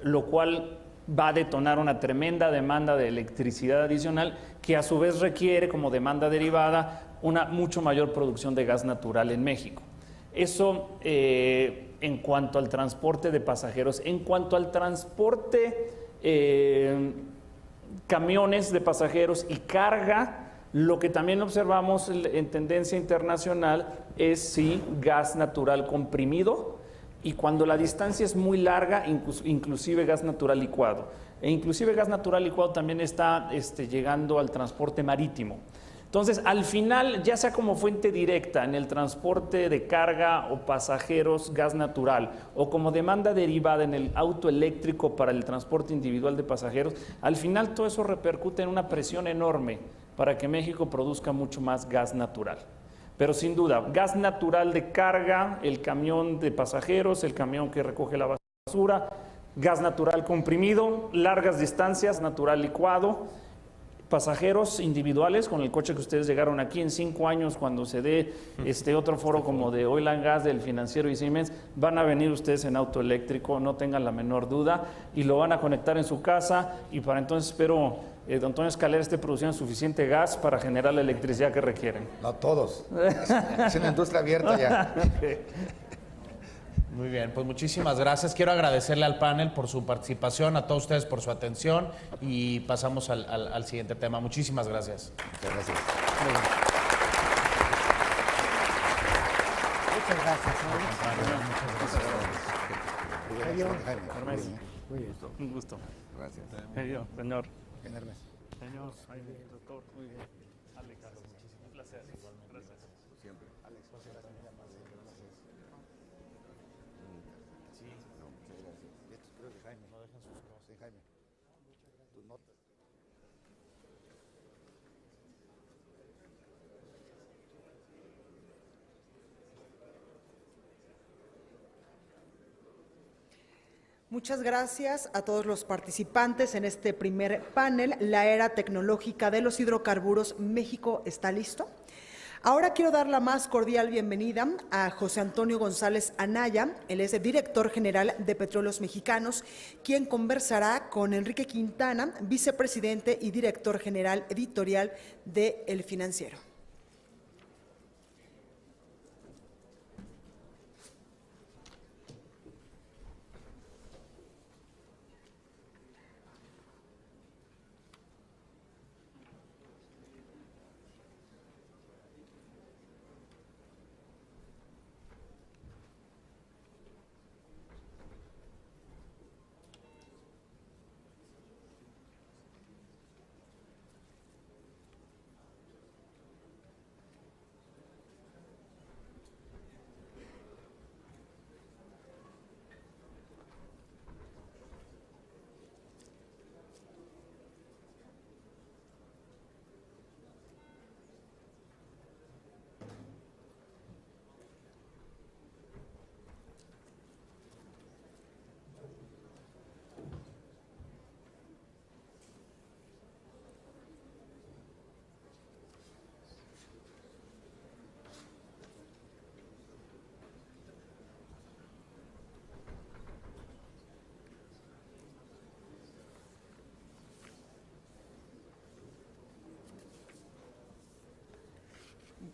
lo cual va a detonar una tremenda demanda de electricidad adicional que a su vez requiere como demanda derivada una mucho mayor producción de gas natural en México. Eso en cuanto al transporte de pasajeros. En cuanto al transporte camiones de pasajeros y carga, lo que también observamos en tendencia internacional es sí gas natural comprimido, y cuando la distancia es muy larga, inclusive gas natural licuado. E inclusive gas natural licuado también está llegando al transporte marítimo. Entonces, al final, ya sea como fuente directa en el transporte de carga o pasajeros, gas natural, o como demanda derivada en el auto eléctrico para el transporte individual de pasajeros, al final todo eso repercute en una presión enorme para que México produzca mucho más gas natural. Pero sin duda, gas natural de carga, el camión de pasajeros, el camión que recoge la basura, gas natural comprimido, largas distancias, natural licuado, pasajeros individuales, con el coche que ustedes llegaron aquí en 5 años, cuando se dé otro foro como de Oil and Gas, del Financiero y Siemens, van a venir ustedes en auto eléctrico, no tengan la menor duda, y lo van a conectar en su casa, y para entonces espero, don Antonio Escalera, esté produciendo suficiente gas para generar la electricidad que requieren. No todos. Es una industria abierta ya. Muy bien, pues muchísimas gracias. Quiero agradecerle al panel por su participación, a todos ustedes por su atención, y pasamos al siguiente tema. Muchísimas gracias. Muchas gracias. Muchas gracias. Jaime. Muy bien. Un gusto. Gracias. Señor. Bien, Hermes. Señor, doctor, muy bien. Alex, un placer. Gracias. Siempre. Alex, gracias. Sí, no, muchas gracias. Estos creo que Jaime. No dejan sus cosas. Sí, Jaime. Tus notas. Muchas gracias a todos los participantes en este primer panel. La era tecnológica de los hidrocarburos, ¿México está listo? Ahora quiero dar la más cordial bienvenida a José Antonio González Anaya. Él es el director general de Petróleos Mexicanos, quien conversará con Enrique Quintana, vicepresidente y director general editorial de El Financiero.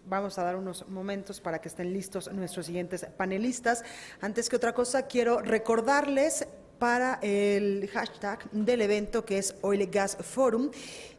Vamos a dar unos momentos para que estén listos nuestros siguientes panelistas. Antes que otra cosa, quiero recordarles para el hashtag del evento, que es Oil Gas Forum,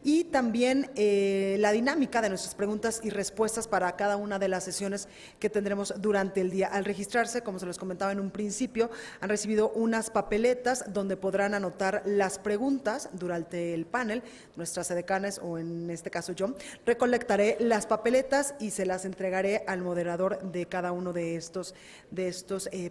y también la dinámica de nuestras preguntas y respuestas para cada una de las sesiones que tendremos durante el día. Al registrarse, como se los comentaba en un principio, han recibido unas papeletas donde podrán anotar las preguntas durante el panel. Nuestras edecanes, o en este caso yo, recolectaré las papeletas y se las entregaré al moderador de cada uno de estos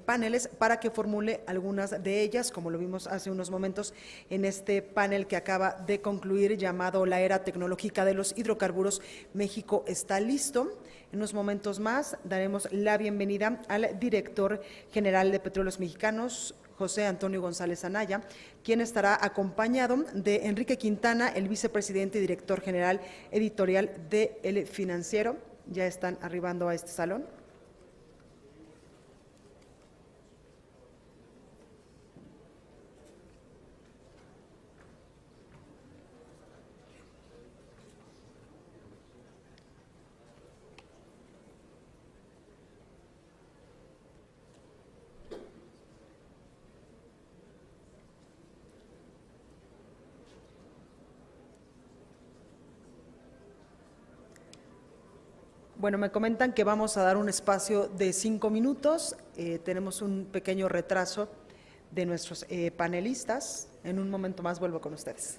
paneles para que formule algunas de ellas, como lo vimos hace unos momentos en este panel que acaba de concluir, llamado La Era Tecnológica de los Hidrocarburos, México está listo. En unos momentos más daremos la bienvenida al director general de Petróleos Mexicanos, José Antonio González Anaya, quien estará acompañado de Enrique Quintana, el vicepresidente y director general editorial de El Financiero. Ya están arribando a este salón. Bueno, me comentan que vamos a dar un espacio de 5 minutos. Tenemos un pequeño retraso de nuestros panelistas. En un momento más vuelvo con ustedes.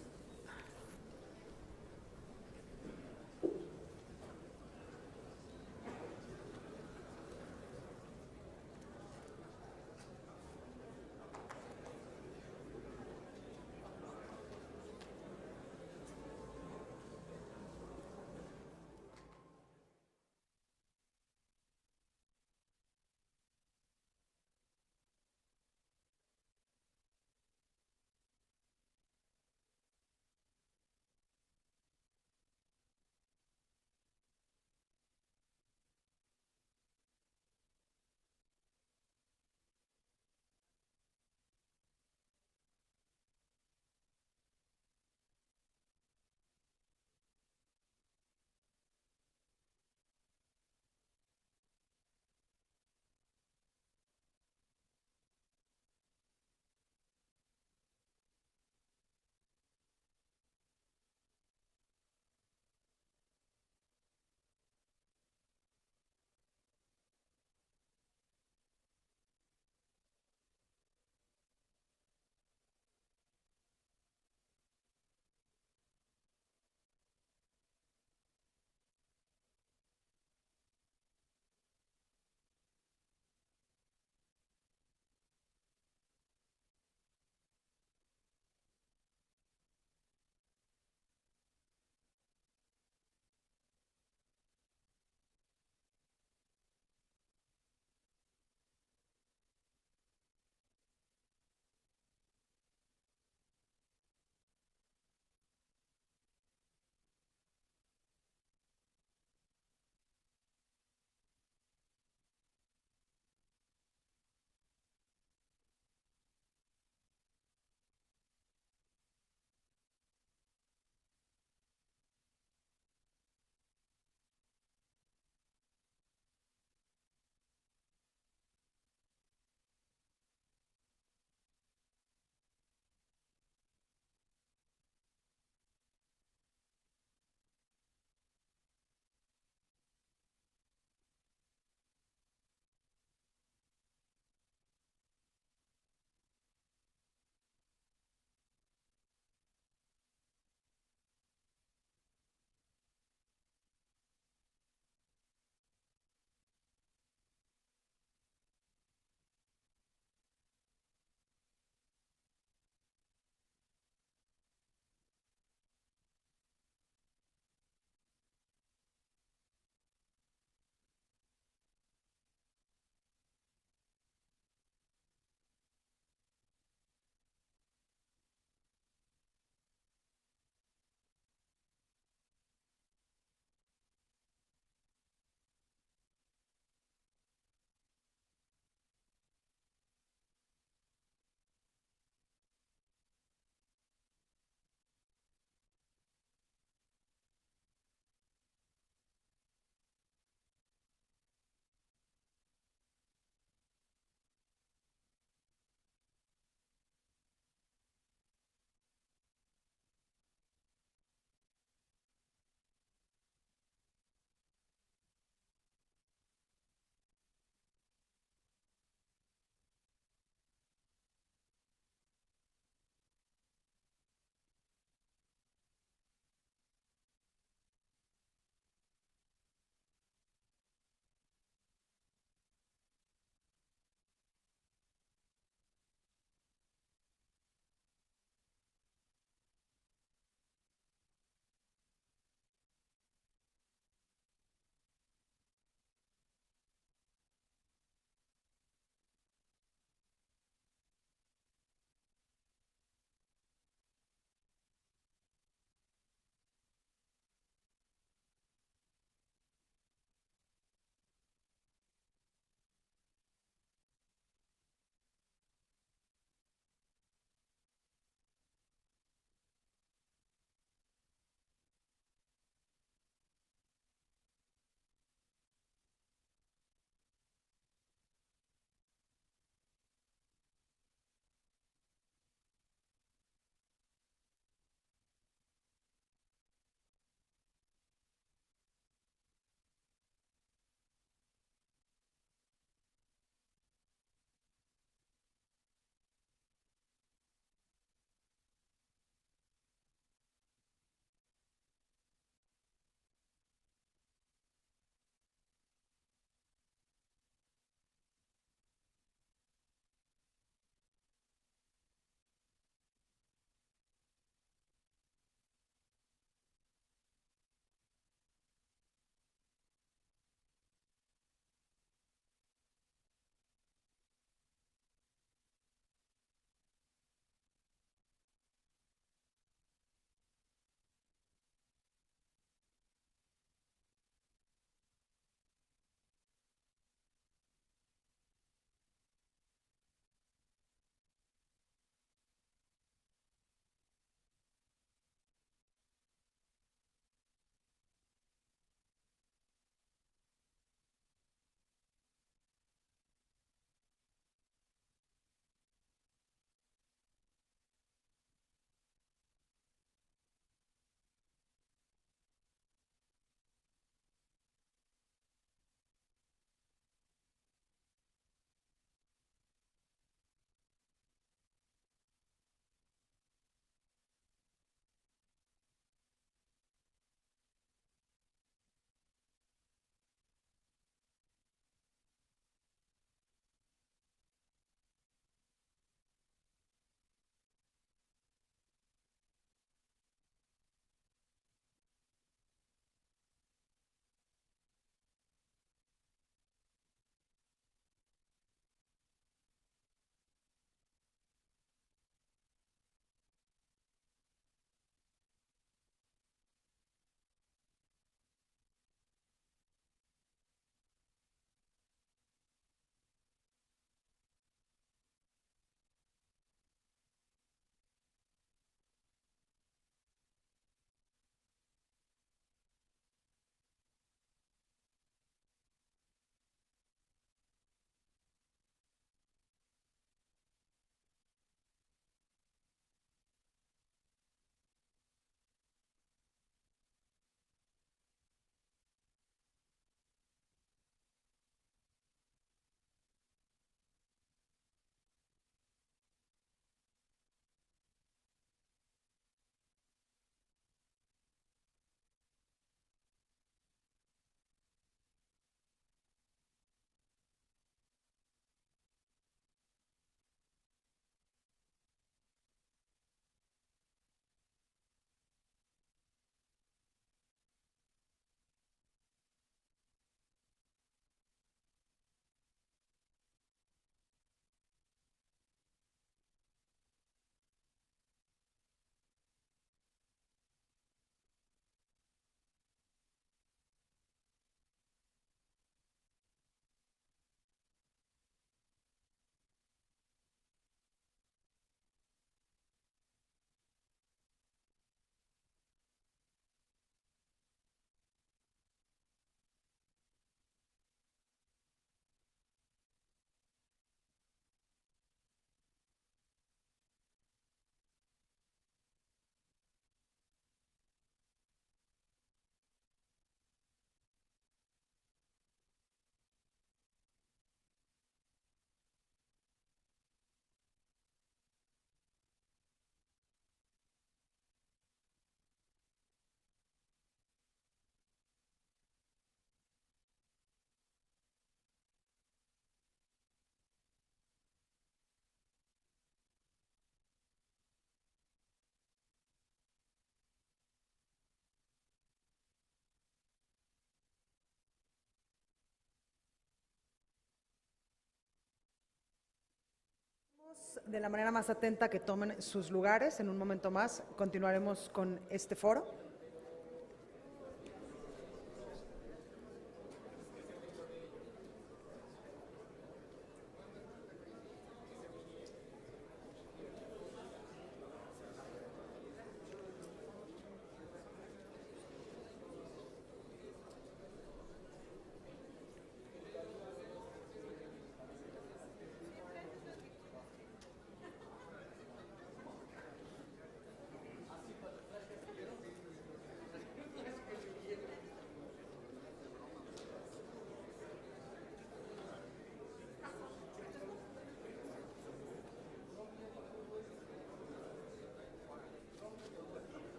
De la manera más atenta que tomen sus lugares. En un momento más continuaremos con este foro.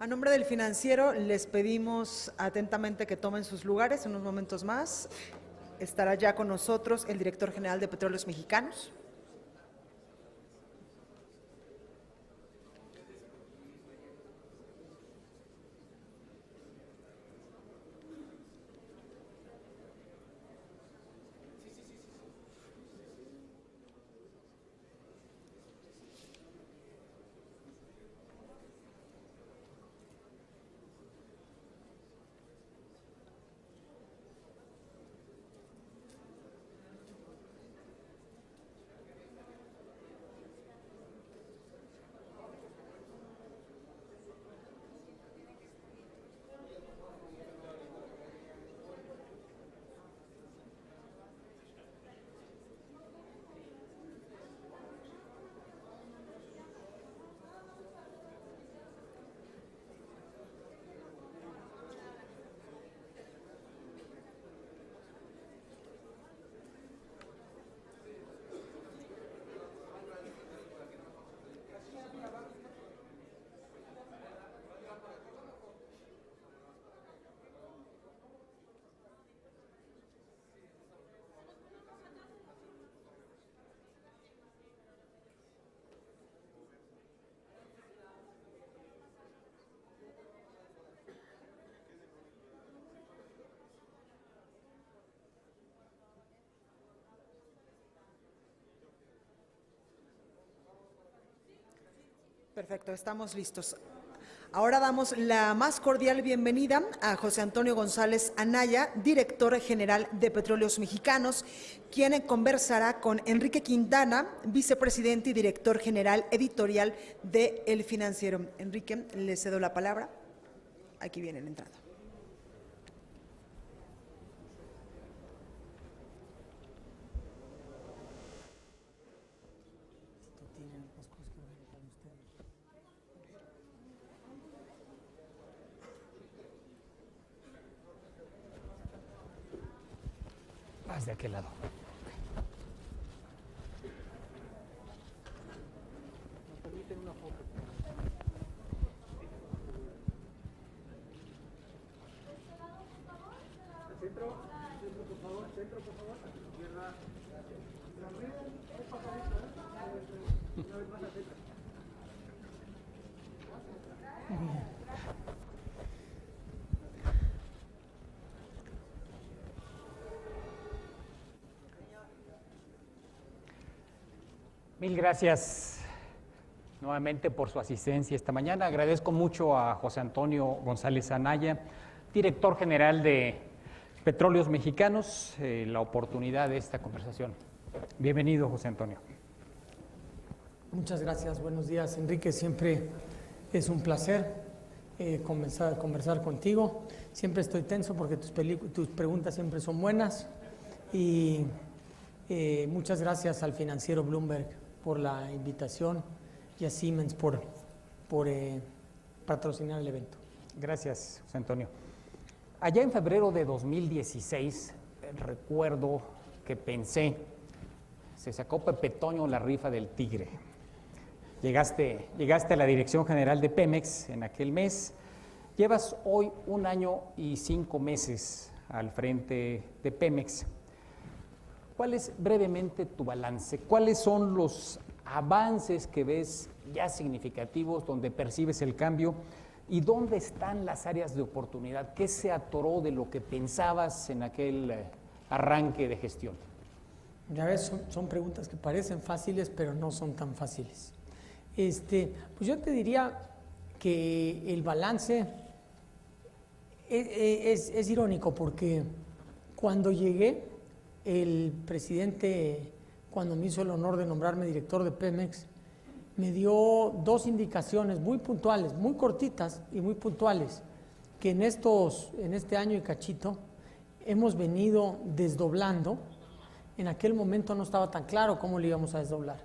A nombre del financiero, les pedimos atentamente que tomen sus lugares. En unos momentos más estará ya con nosotros el director general de Petróleos Mexicanos. Perfecto, estamos listos. Ahora damos la más cordial bienvenida a José Antonio González Anaya, director general de Petróleos Mexicanos, quien conversará con Enrique Quintana, vicepresidente y director general editorial de El Financiero. Enrique, le cedo la palabra. Aquí viene la entrada. Vas de aquel lado. Mil gracias nuevamente por su asistencia esta mañana. Agradezco mucho a José Antonio González Anaya, director general de Petróleos Mexicanos, la oportunidad de esta conversación. Bienvenido, José Antonio. Muchas gracias, buenos días, Enrique. Siempre es un placer conversar contigo. Siempre estoy tenso porque tus preguntas siempre son buenas. Y muchas gracias al financiero Bloomberg por la invitación y a Siemens por patrocinar el evento. Gracias, José Antonio. Allá en febrero de 2016, recuerdo que pensé, se sacó Pepe Toño la rifa del tigre. Llegaste a la Dirección General de Pemex en aquel mes. Llevas hoy 1 año y 5 meses al frente de Pemex. ¿Cuál es brevemente tu balance? ¿Cuáles son los avances que ves ya significativos, donde percibes el cambio? ¿Y dónde están las áreas de oportunidad? ¿Qué se atoró de lo que pensabas en aquel arranque de gestión? Ya ves, son preguntas que parecen fáciles, pero no son tan fáciles. Pues yo te diría que el balance es irónico, porque cuando llegué, el presidente, cuando me hizo el honor de nombrarme director de Pemex, me dio 2 indicaciones muy puntuales, muy cortitas y muy puntuales, que en este año y cachito hemos venido desdoblando. En aquel momento no estaba tan claro cómo lo íbamos a desdoblar,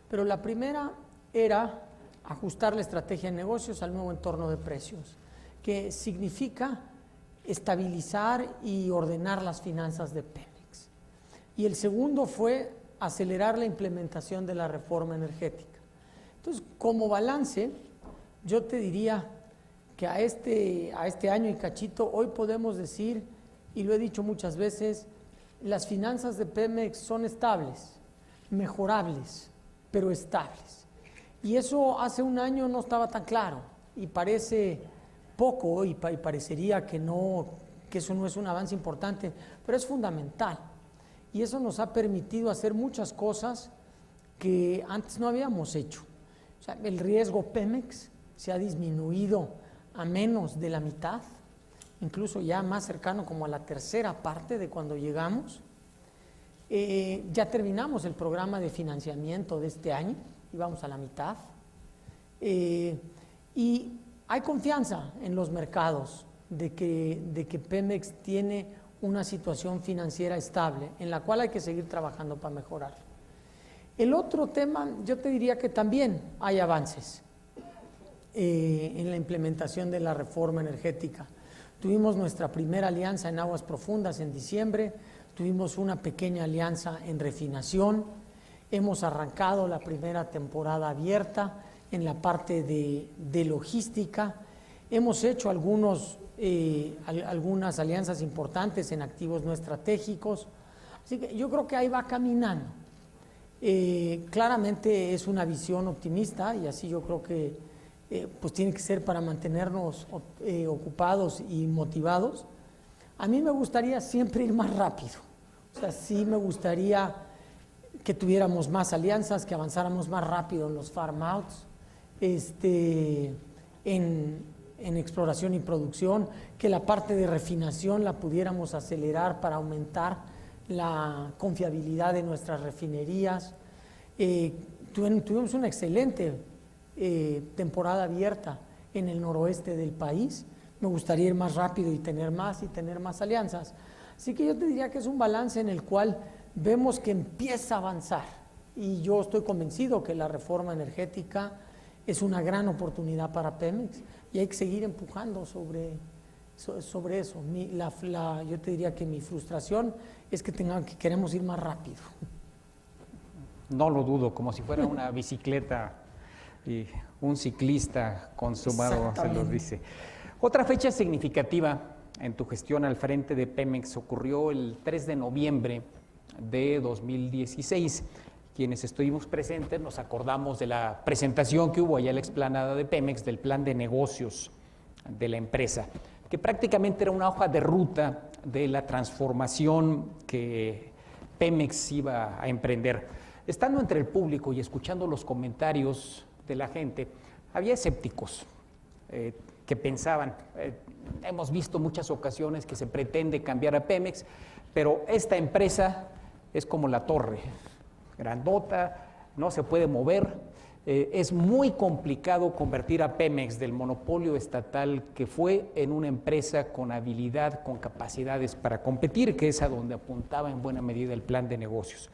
pero la primera era ajustar la estrategia de negocios al nuevo entorno de precios, que significa estabilizar y ordenar las finanzas de Pemex. Y el segundo fue acelerar la implementación de la reforma energética. Entonces, como balance, yo te diría que a este año y cachito, hoy podemos decir, y lo he dicho muchas veces, las finanzas de Pemex son estables, mejorables, pero estables. Y eso hace 1 año no estaba tan claro, y parece poco, y parecería que eso no es un avance importante, pero es fundamental. Y eso nos ha permitido hacer muchas cosas que antes no habíamos hecho. O sea, el riesgo Pemex se ha disminuido a menos de la mitad, incluso ya más cercano como a la 1/3 parte de cuando llegamos. Ya terminamos el programa de financiamiento de este año, íbamos a la mitad. Y hay confianza en los mercados de que Pemex tiene una situación financiera estable, en la cual hay que seguir trabajando para mejorar. El otro tema, yo te diría que también hay avances en la implementación de la reforma energética. Tuvimos nuestra primera alianza en aguas profundas en diciembre, tuvimos una pequeña alianza en refinación, hemos arrancado la primera temporada abierta en la parte de logística, hemos hecho algunas alianzas importantes en activos no estratégicos, así que yo creo que ahí va caminando. Claramente es una visión optimista y así yo creo que pues tiene que ser para mantenernos ocupados y motivados. A mí me gustaría siempre ir más rápido, o sea, sí me gustaría que tuviéramos más alianzas, que avanzáramos más rápido en los farm outs, en exploración y producción, que la parte de refinación la pudiéramos acelerar para aumentar la confiabilidad de nuestras refinerías. Tuvimos una excelente temporada abierta en el noroeste del país. Me gustaría ir más rápido y tener más alianzas. Así que yo te diría que es un balance en el cual vemos que empieza a avanzar, y yo estoy convencido que la reforma energética es una gran oportunidad para Pemex y hay que seguir empujando sobre eso. Yo te diría que mi frustración es que queremos ir más rápido. No lo dudo, como si fuera una bicicleta y un ciclista consumado se los dice. Otra fecha significativa en tu gestión al frente de Pemex ocurrió el 3 de noviembre de 2016. Quienes estuvimos presentes nos acordamos de la presentación que hubo allá en la explanada de Pemex del plan de negocios de la empresa, que prácticamente era una hoja de ruta de la transformación que Pemex iba a emprender. Estando entre el público y escuchando los comentarios de la gente, había escépticos que pensaban, hemos visto muchas ocasiones que se pretende cambiar a Pemex, pero esta empresa es como la torre, grandota, no se puede mover. Es muy complicado convertir a Pemex del monopolio estatal que fue en una empresa con habilidad, con capacidades para competir, que es a donde apuntaba en buena medida el plan de negocios.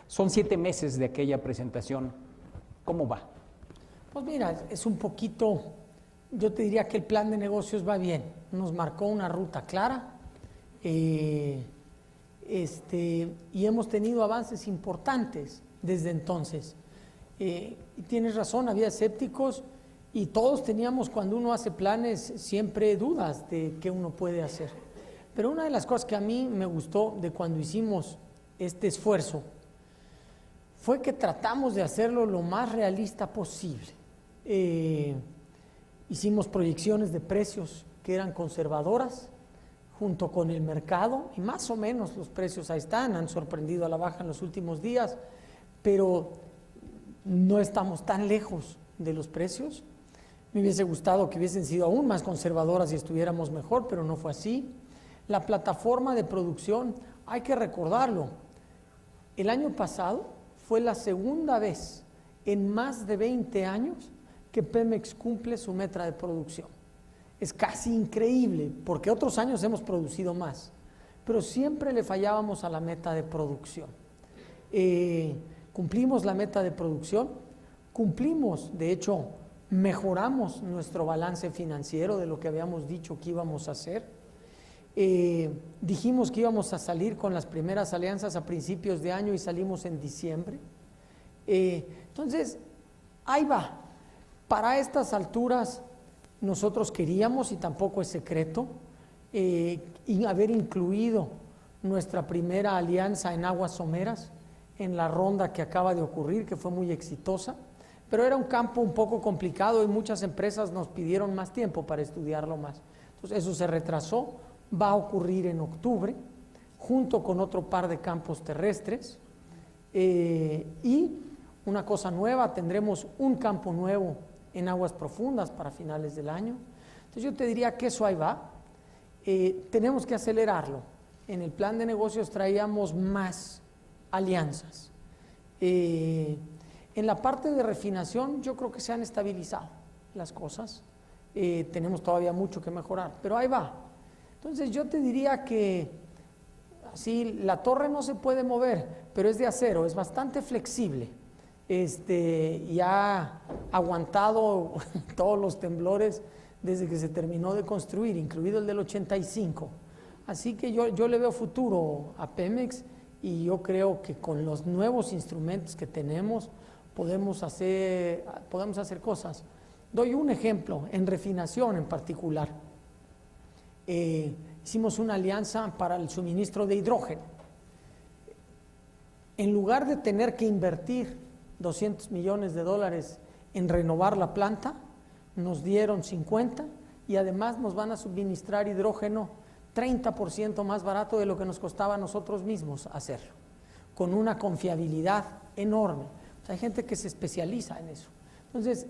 Son 7 meses de aquella presentación. ¿Cómo va? Pues mira, es un poquito, yo te diría que el plan de negocios va bien. Nos marcó una ruta clara. Y hemos tenido avances importantes desde entonces. Y tienes razón, había escépticos y todos teníamos, cuando uno hace planes, siempre dudas de qué uno puede hacer. Pero una de las cosas que a mí me gustó de cuando hicimos este esfuerzo fue que tratamos de hacerlo lo más realista posible. Hicimos proyecciones de precios que eran conservadoras, junto con el mercado, y más o menos los precios ahí están, han sorprendido a la baja en los últimos días, pero no estamos tan lejos de los precios. Me hubiese gustado que hubiesen sido aún más conservadoras y estuviéramos mejor, pero no fue así. La plataforma de producción, hay que recordarlo, el año pasado fue la segunda vez en más de 20 años que Pemex cumple su meta de producción. Es casi increíble, porque otros años hemos producido más, pero siempre le fallábamos a la meta de producción. Cumplimos la meta de producción, de hecho, mejoramos nuestro balance financiero de lo que habíamos dicho que íbamos a hacer. Dijimos que íbamos a salir con las primeras alianzas a principios de año y salimos en diciembre. Entonces, ahí va. Para estas alturas, nosotros queríamos, y tampoco es secreto, haber incluido nuestra primera alianza en aguas someras en la ronda que acaba de ocurrir, que fue muy exitosa, pero era un campo un poco complicado y muchas empresas nos pidieron más tiempo para estudiarlo más. Entonces eso se retrasó, va a ocurrir en octubre, junto con otro par de campos terrestres, y una cosa nueva, tendremos un campo nuevo en aguas profundas para finales del año. Entonces yo te diría que eso ahí va. Tenemos que acelerarlo. En el plan de negocios traíamos más alianzas. En la parte de refinación yo creo que se han estabilizado las cosas. Tenemos todavía mucho que mejorar, pero ahí va. Entonces yo te diría que así la torre no se puede mover, pero es de acero, es bastante flexible. Y ha aguantado todos los temblores desde que se terminó de construir, incluido el del 85. Así que yo le veo futuro a Pemex y yo creo que con los nuevos instrumentos que tenemos podemos hacer cosas. Doy un ejemplo, en refinación en particular. Hicimos una alianza para el suministro de hidrógeno. En lugar de tener que invertir $200 millones en renovar la planta, nos dieron 50 y además nos van a suministrar hidrógeno 30% más barato de lo que nos costaba a nosotros mismos hacerlo, con una confiabilidad enorme. O sea, hay gente que se especializa en eso. Entonces,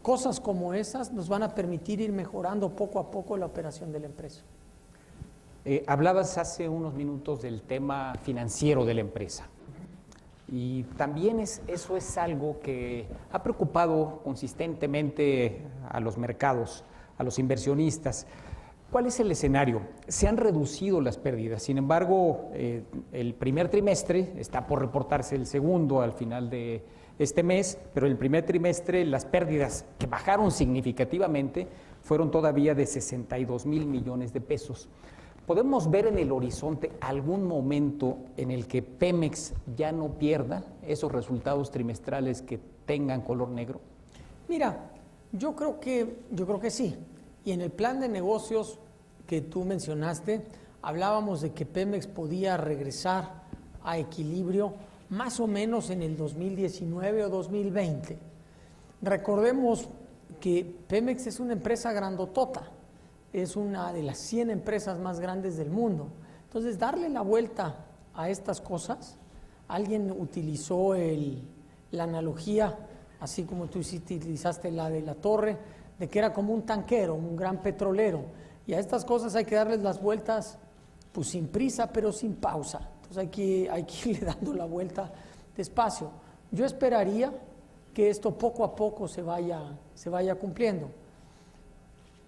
cosas como esas nos van a permitir ir mejorando poco a poco la operación de la empresa. Hablabas hace unos minutos del tema financiero de la empresa. Y también eso es algo que ha preocupado consistentemente a los mercados, a los inversionistas. ¿Cuál es el escenario? Se han reducido las pérdidas, sin embargo, el primer trimestre, está por reportarse el segundo al final de este mes, pero el primer trimestre las pérdidas que bajaron significativamente fueron todavía de 62,000 millones de pesos. ¿Podemos ver en el horizonte algún momento en el que Pemex ya no pierda esos resultados trimestrales que tengan color negro? Mira, yo creo que sí. Y en el plan de negocios que tú mencionaste, hablábamos de que Pemex podía regresar a equilibrio más o menos en el 2019 o 2020. Recordemos que Pemex es una empresa grandotota, es una de las 100 empresas más grandes del mundo. Entonces, darle la vuelta a estas cosas, alguien utilizó la analogía, así como tú utilizaste la de la torre, de que era como un tanquero, un gran petrolero, y a estas cosas hay que darles las vueltas pues sin prisa, pero sin pausa. Entonces hay que irle dando la vuelta despacio. Yo esperaría que esto poco a poco se vaya cumpliendo.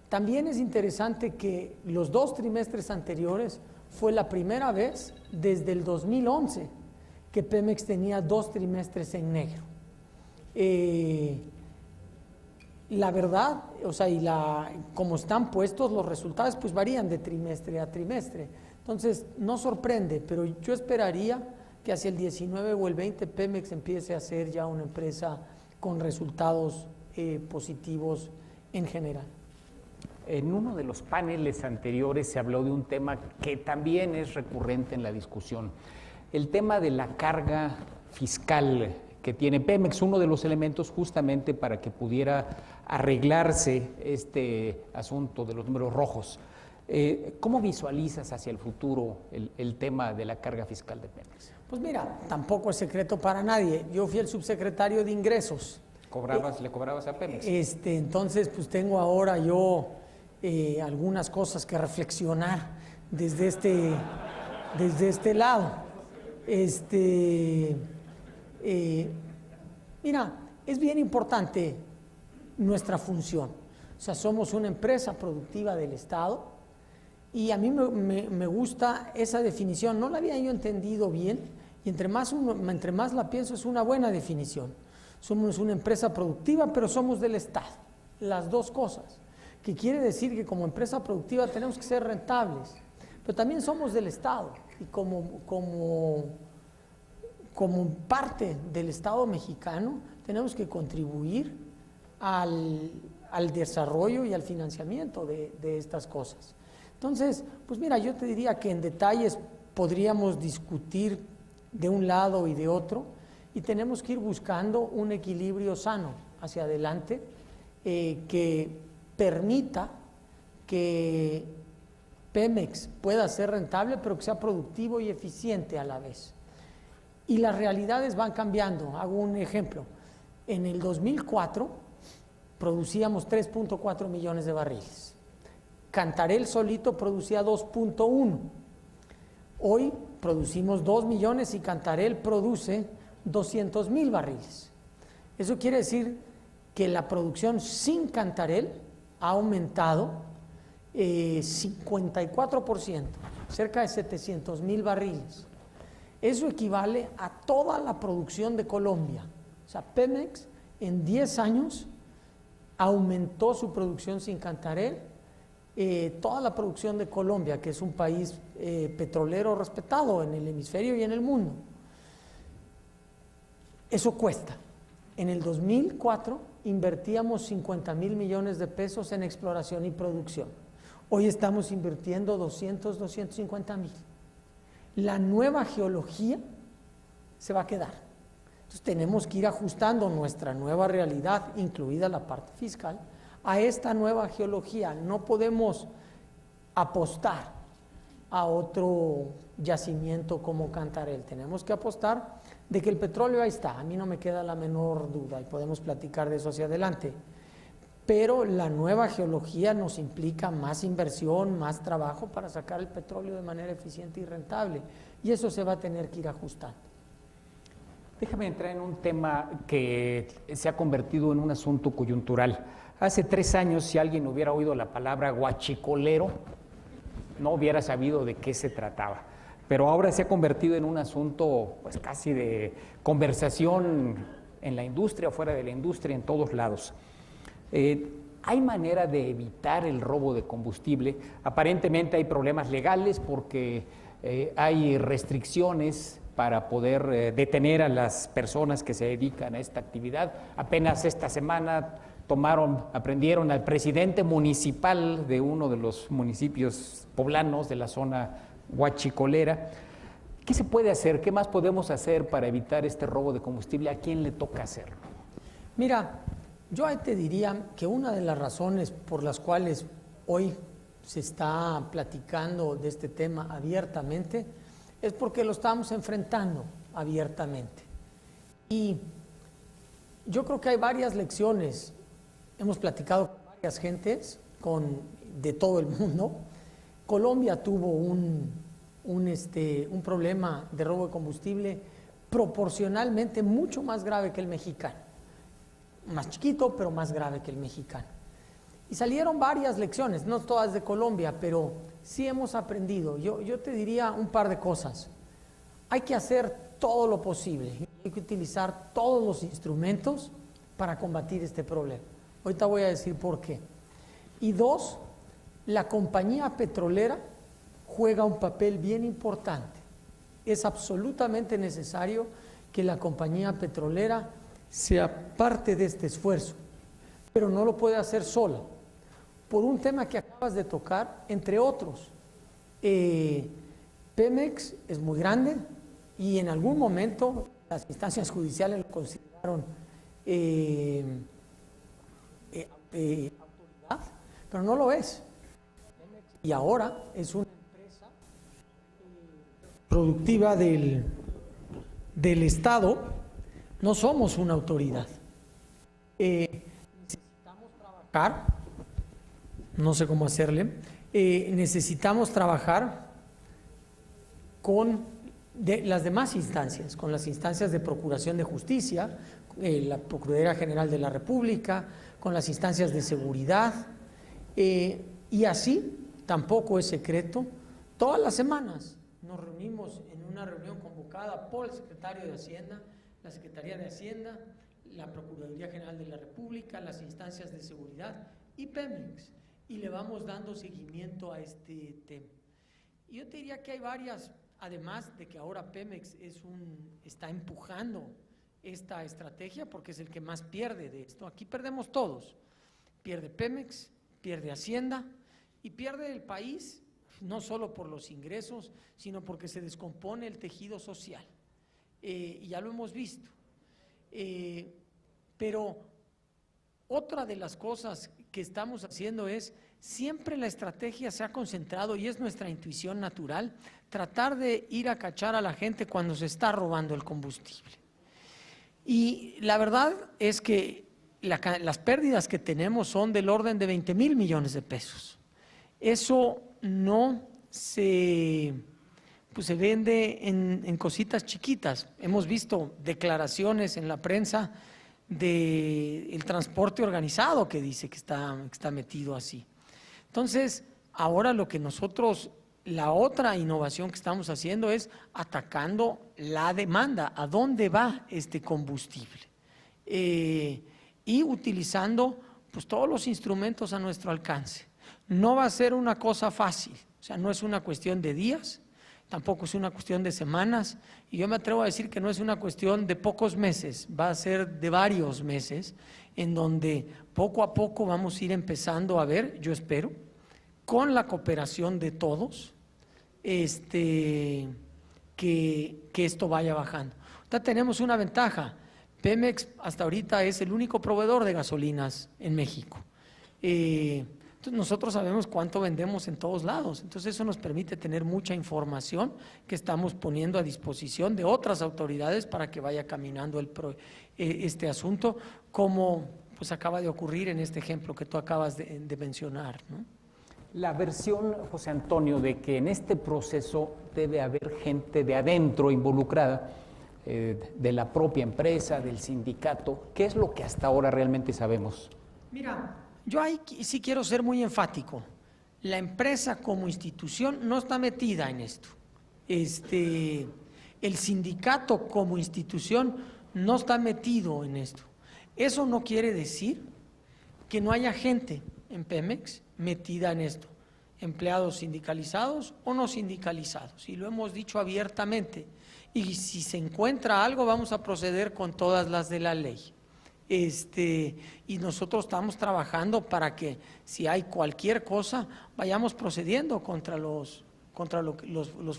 También es interesante que los 2 trimestres anteriores fue la primera vez desde el 2011 que Pemex tenía 2 trimestres en negro. La verdad, o sea, como están puestos los resultados, pues varían de trimestre a trimestre. Entonces, no sorprende, pero yo esperaría que hacia el 19 o el 20 Pemex empiece a ser ya una empresa con resultados positivos en general. En uno de los paneles anteriores se habló de un tema que también es recurrente en la discusión, el tema de la carga fiscal que tiene Pemex, uno de los elementos justamente para que pudiera arreglarse este asunto de los números rojos. ¿Cómo visualizas hacia el futuro el tema de la carga fiscal de Pemex? Pues mira, tampoco es secreto para nadie. Yo fui el subsecretario de Ingresos. ¿Le cobrabas a Pemex? Entonces, pues tengo ahora yo algunas cosas que reflexionar desde este lado. Mira, es bien importante nuestra función. O sea, somos una empresa productiva del Estado y a mí me gusta esa definición. No la había yo entendido bien y entre más la pienso es una buena definición. Somos una empresa productiva, pero somos del Estado. Las dos cosas. Que quiere decir que como empresa productiva tenemos que ser rentables, pero también somos del Estado y como parte del Estado mexicano tenemos que contribuir al desarrollo y al financiamiento de estas cosas. Entonces, pues mira, yo te diría que en detalles podríamos discutir de un lado y de otro y tenemos que ir buscando un equilibrio sano hacia adelante que permita que Pemex pueda ser rentable, pero que sea productivo y eficiente a la vez. Y las realidades van cambiando. Hago un ejemplo. En el 2004 producíamos 3.4 millones de barriles. Cantarell solito producía 2.1. Hoy producimos 2 millones y Cantarell produce 200,000 barriles. Eso quiere decir que la producción sin Cantarell ha aumentado 54%, cerca de 700,000 barriles. Eso equivale a toda la producción de Colombia. O sea, Pemex en 10 años aumentó su producción sin Cantarell, toda la producción de Colombia, que es un país petrolero respetado en el hemisferio y en el mundo. Eso cuesta. En el 2004 invertíamos 50,000 millones de pesos en exploración y producción. Hoy estamos invirtiendo 250,000. La nueva geología se va a quedar. Entonces tenemos que ir ajustando nuestra nueva realidad, incluida la parte fiscal, a esta nueva geología. No podemos apostar a otro yacimiento como Cantarell. Tenemos que apostar de que el petróleo ahí está, a mí no me queda la menor duda y podemos platicar de eso hacia adelante. Pero la nueva geología nos implica más inversión, más trabajo para sacar el petróleo de manera eficiente y rentable, y eso se va a tener que ir ajustando. Déjame entrar en un tema que se ha convertido en un asunto coyuntural. Hace 3 años, si alguien hubiera oído la palabra guachicolero, no hubiera sabido de qué se trataba. Pero ahora se ha convertido en un asunto pues casi de conversación en la industria, fuera de la industria, en todos lados. ¿Hay manera de evitar el robo de combustible? Aparentemente hay problemas legales porque hay restricciones para poder detener a las personas que se dedican a esta actividad. Apenas esta semana aprendieron al presidente municipal de uno de los municipios poblanos de la zona huachicolera. ¿Qué se puede hacer? ¿Qué más podemos hacer para evitar este robo de combustible? ¿A quién le toca hacerlo? Mira, yo ahí te diría que una de las razones por las cuales hoy se está platicando de este tema abiertamente es porque lo estamos enfrentando abiertamente. Y yo creo que hay varias lecciones. Hemos platicado con varias gentes de todo el mundo. Colombia tuvo un problema de robo de combustible proporcionalmente mucho más grave que el mexicano. Más chiquito, pero más grave que el mexicano. Y salieron varias lecciones, no todas de Colombia, pero sí hemos aprendido. Yo te diría un par de cosas. Hay que hacer todo lo posible, hay que utilizar todos los instrumentos para combatir este problema. Ahorita voy a decir por qué. Y 2, la compañía petrolera juega un papel bien importante. Es absolutamente necesario que la compañía petrolera sea parte de este esfuerzo, pero no lo puede hacer sola, por un tema que acabas de tocar, entre otros. Pemex es muy grande y en algún momento las instancias judiciales lo consideraron autoridad, pero no lo es. Y ahora es una empresa productiva del Estado. No somos una autoridad. Necesitamos trabajar, no sé cómo hacerle, necesitamos trabajar con las demás instancias, con las instancias de procuración de justicia, la Procuraduría General de la República, con las instancias de seguridad, y así, tampoco es secreto, todas las semanas nos reunimos en una reunión convocada por el secretario de Hacienda, la Secretaría de Hacienda, la Procuraduría General de la República, las instancias de seguridad y Pemex, y le vamos dando seguimiento a este tema. Y yo te diría que hay varias, además de que ahora Pemex está empujando esta estrategia porque es el que más pierde de esto. Aquí perdemos todos. Pierde Pemex, pierde Hacienda y pierde el país, no solo por los ingresos, sino porque se descompone el tejido social. Y ya lo hemos visto. Pero otra de las cosas que estamos haciendo es, siempre la estrategia se ha concentrado, y es nuestra intuición natural, tratar de ir a cachar a la gente cuando se está robando el combustible. Y la verdad es que las pérdidas que tenemos son del orden de 20,000 millones de pesos. Eso no se vende en cositas chiquitas. Hemos visto declaraciones en la prensa del transporte organizado que dice que está metido así. Entonces, ahora la otra innovación que estamos haciendo es atacando la demanda, a dónde va este combustible, y utilizando pues todos los instrumentos a nuestro alcance. No va a ser una cosa fácil, o sea, no es una cuestión de días, tampoco es una cuestión de semanas, y yo me atrevo a decir que no es una cuestión de pocos meses, va a ser de varios meses, en donde poco a poco vamos a ir empezando a ver, yo espero, con la cooperación de todos, que esto vaya bajando. Ahorita tenemos una ventaja. Pemex hasta ahorita es el único proveedor de gasolinas en México. Entonces, nosotros sabemos cuánto vendemos en todos lados, entonces eso nos permite tener mucha información que estamos poniendo a disposición de otras autoridades para que vaya caminando este asunto, como pues acaba de ocurrir en este ejemplo que tú acabas de mencionar, ¿no? La versión, José Antonio, de que en este proceso debe haber gente de adentro involucrada, de la propia empresa, del sindicato, ¿qué es lo que hasta ahora realmente sabemos? Mira, yo ahí sí quiero ser muy enfático. La empresa como institución no está metida en esto. El sindicato como institución no está metido en esto. Eso no quiere decir que no haya gente en Pemex metida en esto, empleados sindicalizados o no sindicalizados, y lo hemos dicho abiertamente. Y si se encuentra algo, vamos a proceder con todas las de la ley. Y nosotros estamos trabajando para que si hay cualquier cosa, vayamos procediendo contra los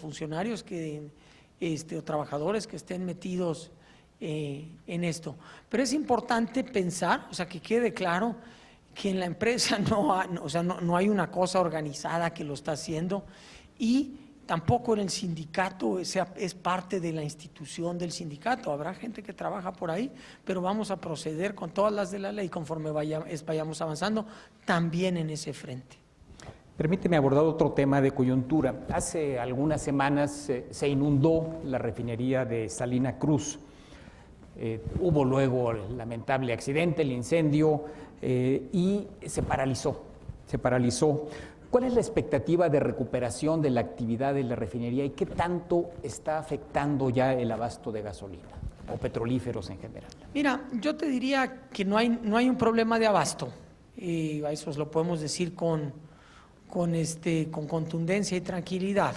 funcionarios o trabajadores que estén metidos en esto. Pero es importante pensar, o sea, que quede claro que en la empresa no hay una cosa organizada que lo está haciendo, y tampoco en el sindicato es parte de la institución del sindicato. Habrá gente que trabaja por ahí, pero vamos a proceder con todas las de la ley conforme vayamos avanzando también en ese frente. Permíteme abordar otro tema de coyuntura. Hace algunas semanas se inundó la refinería de Salina Cruz. Hubo luego el lamentable accidente, el incendio, y se paralizó. ¿Cuál es la expectativa de recuperación de la actividad de la refinería y qué tanto está afectando ya el abasto de gasolina o petrolíferos en general? Mira, yo te diría que no hay un problema de abasto. Eso lo podemos decir con contundencia y tranquilidad.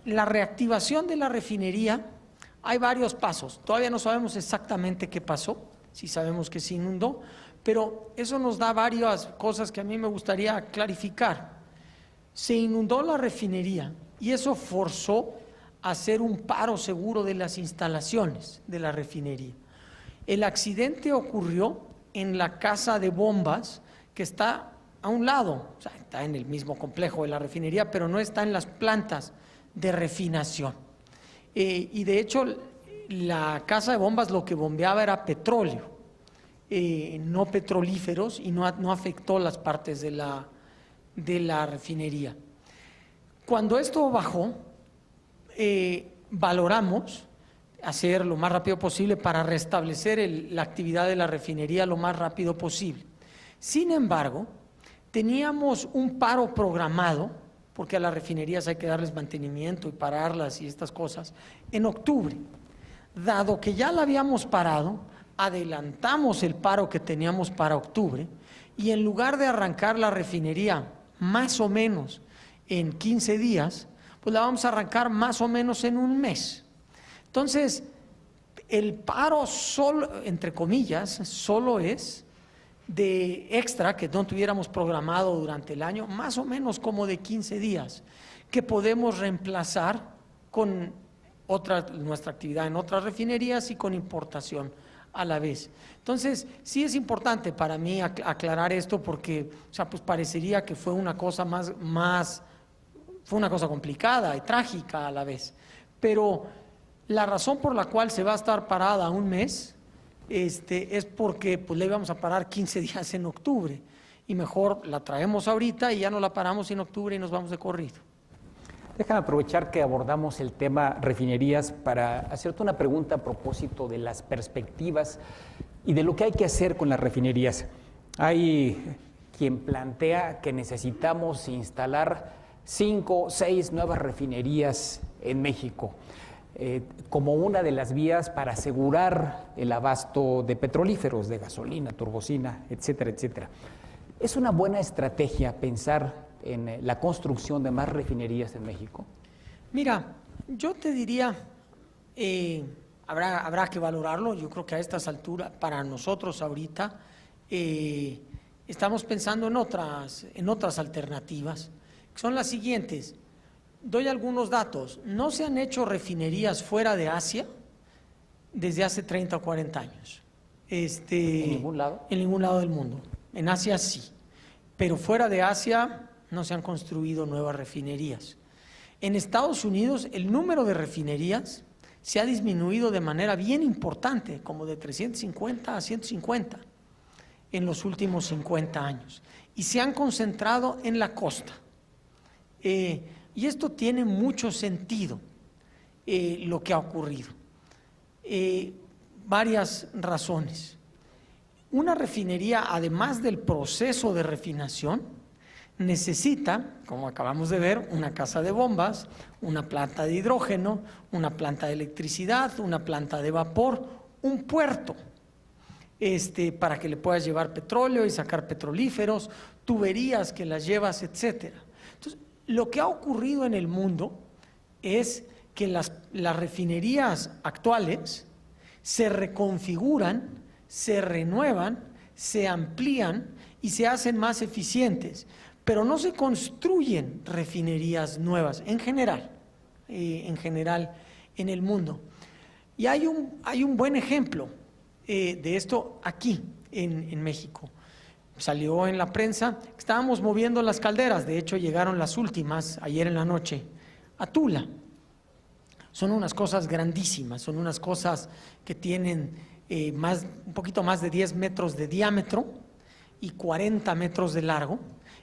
La reactivación de la refinería, hay varios pasos. Todavía no sabemos exactamente qué pasó, sí sabemos que se inundó, pero eso nos da varias cosas que a mí me gustaría clarificar. Se inundó la refinería y eso forzó a hacer un paro seguro de las instalaciones de la refinería. El accidente ocurrió en la casa de bombas que está a un lado, o sea, está en el mismo complejo de la refinería, pero no está en las plantas de refinación. Y de hecho, la casa de bombas lo que bombeaba era petróleo, no petrolíferos, y no afectó las partes de la refinería. Cuando esto bajó, valoramos hacer lo más rápido posible para restablecer la actividad de la refinería lo más rápido posible. Sin embargo, teníamos un paro programado, porque a las refinerías hay que darles mantenimiento y pararlas y estas cosas, en octubre. Dado que ya la habíamos parado, adelantamos el paro que teníamos para octubre, y en lugar de arrancar la refinería más o menos en 15 días, pues la vamos a arrancar más o menos en un mes. Entonces, el paro solo, entre comillas, solo es de extra que no tuviéramos programado durante el año, más o menos como de 15 días, que podemos reemplazar con nuestra actividad en otras refinerías y con importación a la vez. Entonces, sí es importante para mí aclarar esto, porque, o sea, pues parecería que fue una cosa fue una cosa complicada y trágica a la vez, pero la razón por la cual se va a estar parada un mes es porque pues le íbamos a parar 15 días en octubre, y mejor la traemos ahorita y ya no la paramos en octubre y nos vamos de corrido. Déjame aprovechar que abordamos el tema refinerías para hacerte una pregunta a propósito de las perspectivas y de lo que hay que hacer con las refinerías. Hay quien plantea que necesitamos instalar 5 o 6 nuevas refinerías en México, como una de las vías para asegurar el abasto de petrolíferos, de gasolina, turbocina, etcétera, etcétera. ¿Es una buena estrategia pensar en la construcción de más refinerías en México? Mira, yo te diría, habrá que valorarlo. Yo creo que a estas alturas, para nosotros ahorita, estamos pensando en otras alternativas, que son las siguientes. Doy algunos datos. No se han hecho refinerías fuera de Asia desde hace 30 o 40 años. ¿En ningún lado? En ningún lado del mundo. En Asia sí, pero fuera de Asia no se han construido nuevas refinerías. En Estados Unidos el número de refinerías se ha disminuido de manera bien importante, como de 350 a 150 en los últimos 50 años, y se han concentrado en la costa. Y esto tiene mucho sentido, lo que ha ocurrido. Varias razones. Una refinería, además del proceso de refinación, necesita, como acabamos de ver, una casa de bombas, una planta de hidrógeno, una planta de electricidad, una planta de vapor, un puerto, para que le puedas llevar petróleo y sacar petrolíferos, tuberías que las llevas, etcétera. Entonces, lo que ha ocurrido en el mundo es que las refinerías actuales se reconfiguran, se renuevan, se amplían y se hacen más eficientes, pero no se construyen refinerías nuevas en general en el mundo. Y hay un buen ejemplo de esto aquí en México. Salió en la prensa, estábamos moviendo las calderas, de hecho llegaron las últimas ayer en la noche a Tula. Son unas cosas grandísimas, son unas cosas que tienen un poquito más de 10 metros de diámetro y 40 metros de largo,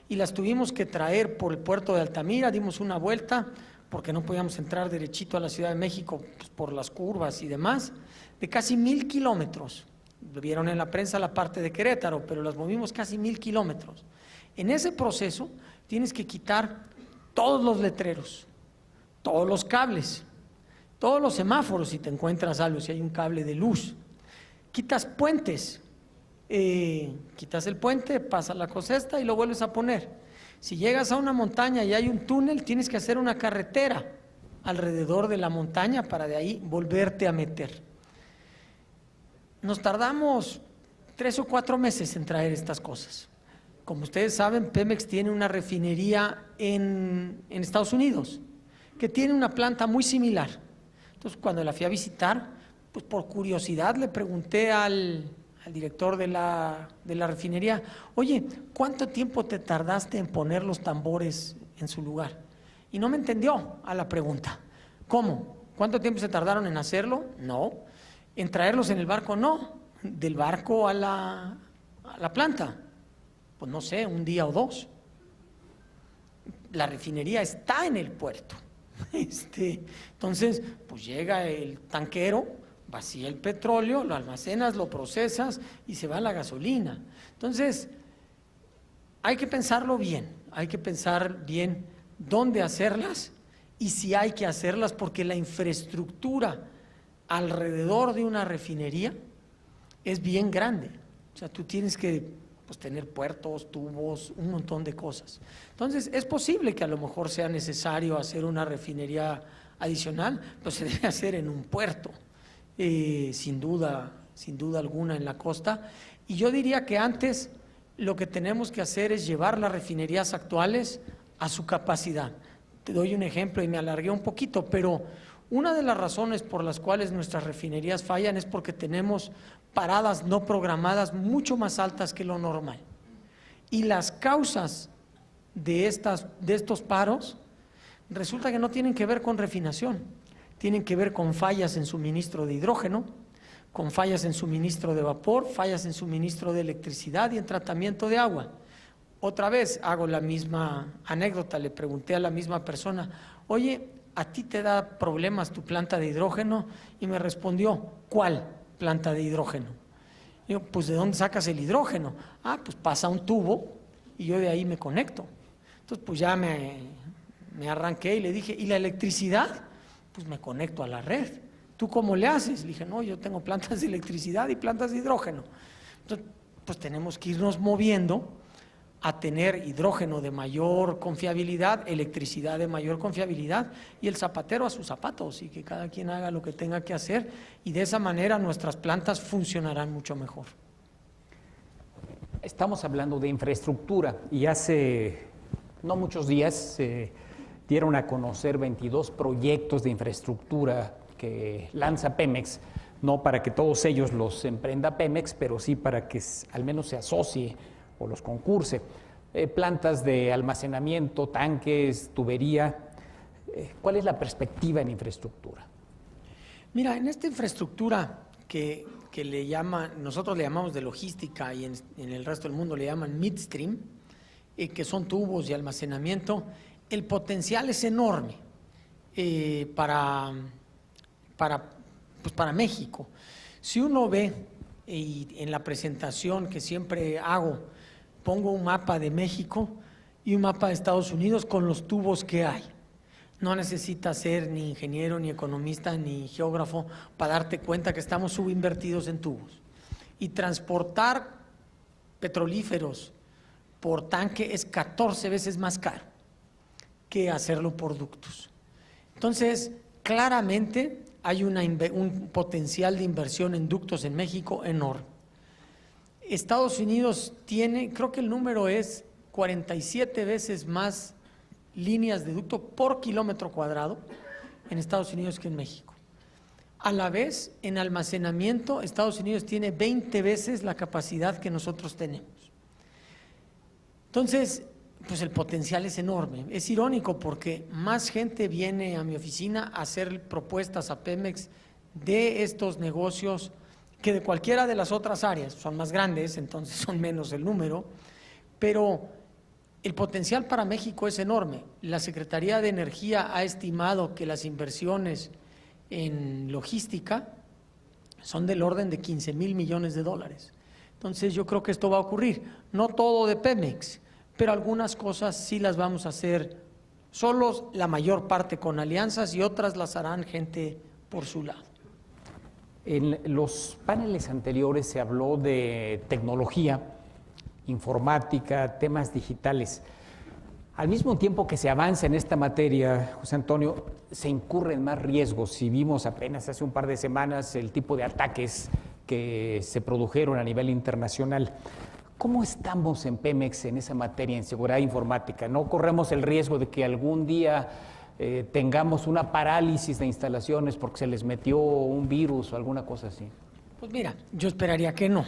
y las tuvimos que traer por el puerto de Altamira, dimos una vuelta porque no podíamos entrar derechito a la Ciudad de México, pues, por las curvas y demás, de casi 1000 kilómetros. Vieron en la prensa la parte de Querétaro, pero las movimos casi 1000 kilómetros. En ese proceso tienes que quitar todos los letreros, todos los cables, todos los semáforos si te encuentras algo, si hay un cable de luz. Quitas puentes, quitas el puente, pasas la cosesta y lo vuelves a poner. Si llegas a una montaña y hay un túnel, tienes que hacer una carretera alrededor de la montaña para de ahí volverte a meter. Nos tardamos 3 o 4 meses en traer estas cosas. Como ustedes saben, Pemex tiene una refinería en Estados Unidos que tiene una planta muy similar. Entonces, cuando la fui a visitar, pues por curiosidad le pregunté al director de la refinería, oye, ¿cuánto tiempo te tardaste en poner los tambores en su lugar? Y no me entendió a la pregunta. ¿Cómo? ¿Cuánto tiempo se tardaron en hacerlo? No. ¿En traerlos en el barco? No. ¿Del barco a la planta? Pues no sé, 1 día o 2. La refinería está en el puerto. Entonces, pues llega el tanquero, vacía el petróleo, lo almacenas, lo procesas y se va la gasolina. Entonces, hay que pensarlo bien, hay que pensar bien dónde hacerlas y si hay que hacerlas, porque la infraestructura alrededor de una refinería es bien grande. O sea, tú tienes que tener puertos, tubos, un montón de cosas. Entonces, es posible que a lo mejor sea necesario hacer una refinería adicional, pero se debe hacer en un puerto, sin duda alguna en la costa. Y yo diría que antes lo que tenemos que hacer es llevar las refinerías actuales a su capacidad. Te doy un ejemplo y me alargué un poquito, pero una de las razones por las cuales nuestras refinerías fallan es porque tenemos paradas no programadas mucho más altas que lo normal. Y las causas de estos paros resulta que no tienen que ver con refinación, tienen que ver con fallas en suministro de hidrógeno, con fallas en suministro de vapor, fallas en suministro de electricidad y en tratamiento de agua. Otra vez hago la misma anécdota, le pregunté a la misma persona, oye, ¿a ti te da problemas tu planta de hidrógeno? Y me respondió, ¿cuál planta de hidrógeno? Y yo, pues ¿de dónde sacas el hidrógeno? Ah, pues pasa un tubo y yo de ahí me conecto. Entonces pues ya me arranqué y le dije, ¿y la electricidad? Pues me conecto a la red. ¿Tú cómo le haces? Le dije, no, yo tengo plantas de electricidad y plantas de hidrógeno. Entonces pues tenemos que irnos moviendo a tener hidrógeno de mayor confiabilidad, electricidad de mayor confiabilidad y el zapatero a sus zapatos y que cada quien haga lo que tenga que hacer y de esa manera nuestras plantas funcionarán mucho mejor. Estamos hablando de infraestructura y hace no muchos días se dieron a conocer 22 proyectos de infraestructura que lanza Pemex, no para que todos ellos los emprenda Pemex, pero sí para que al menos se asocie o los concurse. Plantas de almacenamiento, tanques, tubería. ¿Cuál es la perspectiva en infraestructura? Mira, en esta infraestructura que nosotros le llamamos de logística y en el resto del mundo le llaman midstream, que son tubos y almacenamiento, el potencial es enorme para México. Si uno ve, y en la presentación que siempre hago, pongo un mapa de México y un mapa de Estados Unidos con los tubos que hay. No necesitas ser ni ingeniero, ni economista, ni geógrafo para darte cuenta que estamos subinvertidos en tubos. Y transportar petrolíferos por tanque es 14 veces más caro que hacerlo por ductos. Entonces, claramente hay un potencial de inversión en ductos en México enorme. Estados Unidos tiene, creo que el número es 47 veces más líneas de ducto por kilómetro cuadrado en Estados Unidos que en México. A la vez, en almacenamiento, Estados Unidos tiene 20 veces la capacidad que nosotros tenemos. Entonces, pues el potencial es enorme. Es irónico porque más gente viene a mi oficina a hacer propuestas a Pemex de estos negocios que de cualquiera de las otras áreas. Son más grandes, entonces son menos el número, pero el potencial para México es enorme. La Secretaría de Energía ha estimado que las inversiones en logística son del orden de 15,000 millones de dólares. Entonces yo creo que esto va a ocurrir. No todo de Pemex, pero algunas cosas sí las vamos a hacer solos, la mayor parte con alianzas y otras las harán gente por su lado. En los paneles anteriores se habló de tecnología, informática, temas digitales. Al mismo tiempo que se avanza en esta materia, José Antonio, se incurren más riesgos. Si vimos apenas hace un par de semanas el tipo de ataques que se produjeron a nivel internacional. ¿Cómo estamos en Pemex en esa materia, en seguridad informática? ¿No corremos el riesgo de que algún día tengamos una parálisis de instalaciones porque se les metió un virus o alguna cosa así? Pues mira, yo esperaría que no.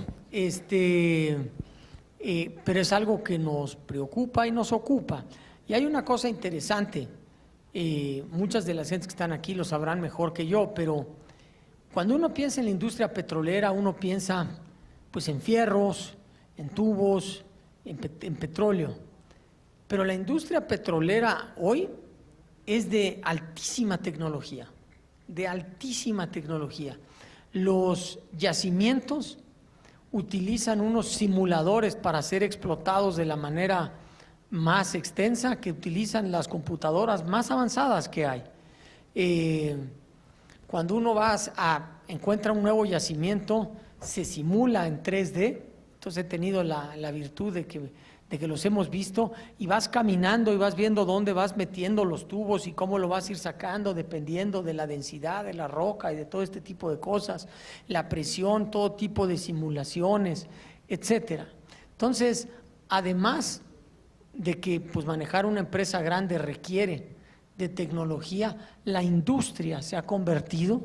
Pero es algo que nos preocupa y nos ocupa. Y hay una cosa interesante, muchas de las gentes que están aquí lo sabrán mejor que yo, pero cuando uno piensa en la industria petrolera, uno piensa pues en fierros, en tubos, en petróleo. Pero la industria petrolera hoy es de altísima tecnología, de altísima tecnología. Los yacimientos utilizan unos simuladores para ser explotados de la manera más extensa, que utilizan las computadoras más avanzadas que hay. Cuando uno encuentra un nuevo yacimiento, se simula en 3D. Entonces he tenido la virtud de que los hemos visto y vas caminando y vas viendo dónde vas metiendo los tubos y cómo lo vas a ir sacando dependiendo de la densidad de la roca y de todo este tipo de cosas, la presión, todo tipo de simulaciones, etcétera. Entonces, además de que pues, manejar una empresa grande requiere de tecnología, la industria se ha convertido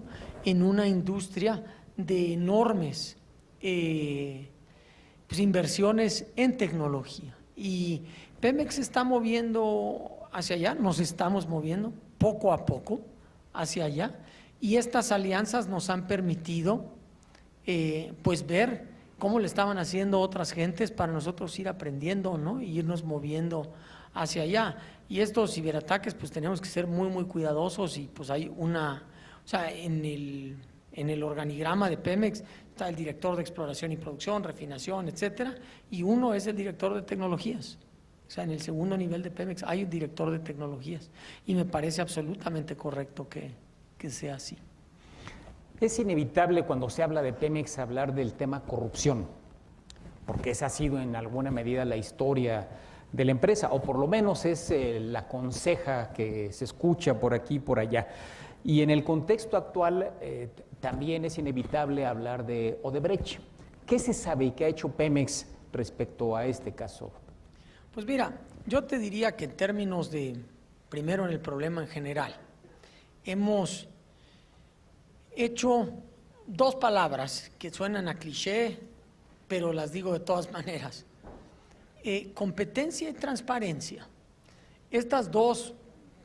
en una industria de enormes inversiones en tecnología. Y Pemex se está moviendo hacia allá, nos estamos moviendo poco a poco hacia allá, y estas alianzas nos han permitido pues ver cómo le estaban haciendo otras gentes para nosotros ir aprendiendo, ¿no? Y irnos moviendo hacia allá. Y estos ciberataques pues tenemos que ser muy muy cuidadosos, y pues hay en el organigrama de Pemex está el director de exploración y producción, refinación, etcétera, y uno es el director de tecnologías. O sea, en el segundo nivel de Pemex hay un director de tecnologías, y me parece absolutamente correcto que sea así. Es inevitable cuando se habla de Pemex hablar del tema corrupción, porque esa ha sido en alguna medida la historia de la empresa, o por lo menos es la conseja que se escucha por aquí y por allá. Y en el contexto actual también es inevitable hablar de Odebrecht. ¿Qué se sabe y qué ha hecho Pemex respecto a este caso? Pues mira, yo te diría que en términos de, primero en el problema en general, hemos hecho dos palabras que suenan a cliché, pero las digo de todas maneras. competencia y transparencia. Estas dos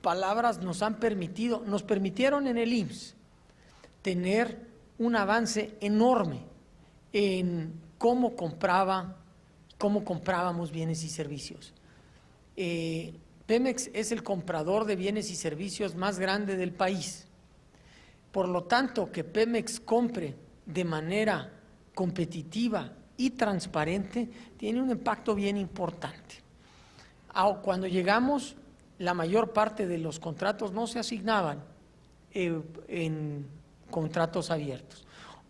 palabras nos permitieron en el IMSS tener un avance enorme en cómo comprábamos bienes y servicios. Pemex es el comprador de bienes y servicios más grande del país. Por lo tanto, que Pemex compre de manera competitiva y transparente tiene un impacto bien importante. Cuando llegamos, la mayor parte de los contratos no se asignaban en contratos abiertos.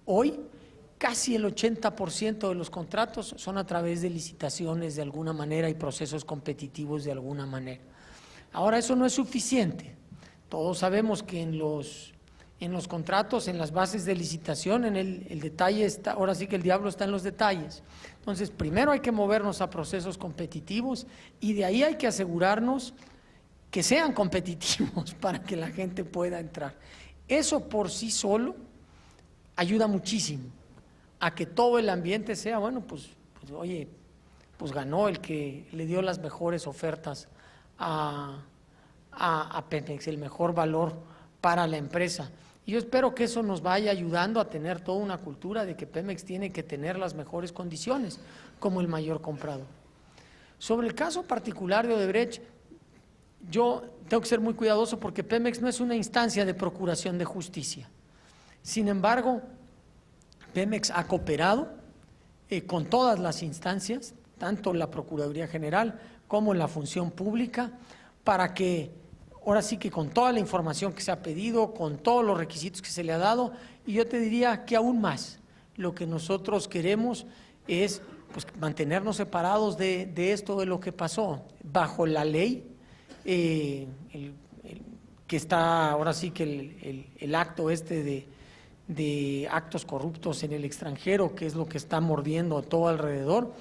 Hoy, casi el 80% de los contratos son a través de licitaciones de alguna manera y procesos competitivos de alguna manera. Ahora, eso no es suficiente. Todos sabemos que en los contratos, en las bases de licitación, el detalle está, ahora sí que el diablo está en los detalles. Entonces, primero hay que movernos a procesos competitivos y de ahí hay que asegurarnos que sean competitivos para que la gente pueda entrar. Eso por sí solo ayuda muchísimo a que todo el ambiente sea, bueno, pues ganó el que le dio las mejores ofertas a Pemex, el mejor valor para la empresa. Y yo espero que eso nos vaya ayudando a tener toda una cultura de que Pemex tiene que tener las mejores condiciones como el mayor comprador. Sobre el caso particular de Odebrecht, yo tengo que ser muy cuidadoso porque Pemex no es una instancia de procuración de justicia. Sin embargo, Pemex ha cooperado con todas las instancias, tanto la Procuraduría General como la Función Pública, para que ahora sí que con toda la información que se ha pedido, con todos los requisitos que se le ha dado, y yo te diría que aún más, lo que nosotros queremos es pues, mantenernos separados de esto, de lo que pasó, bajo la ley, que está ahora sí que el acto de actos corruptos en el extranjero, que es lo que está mordiendo a todo alrededor.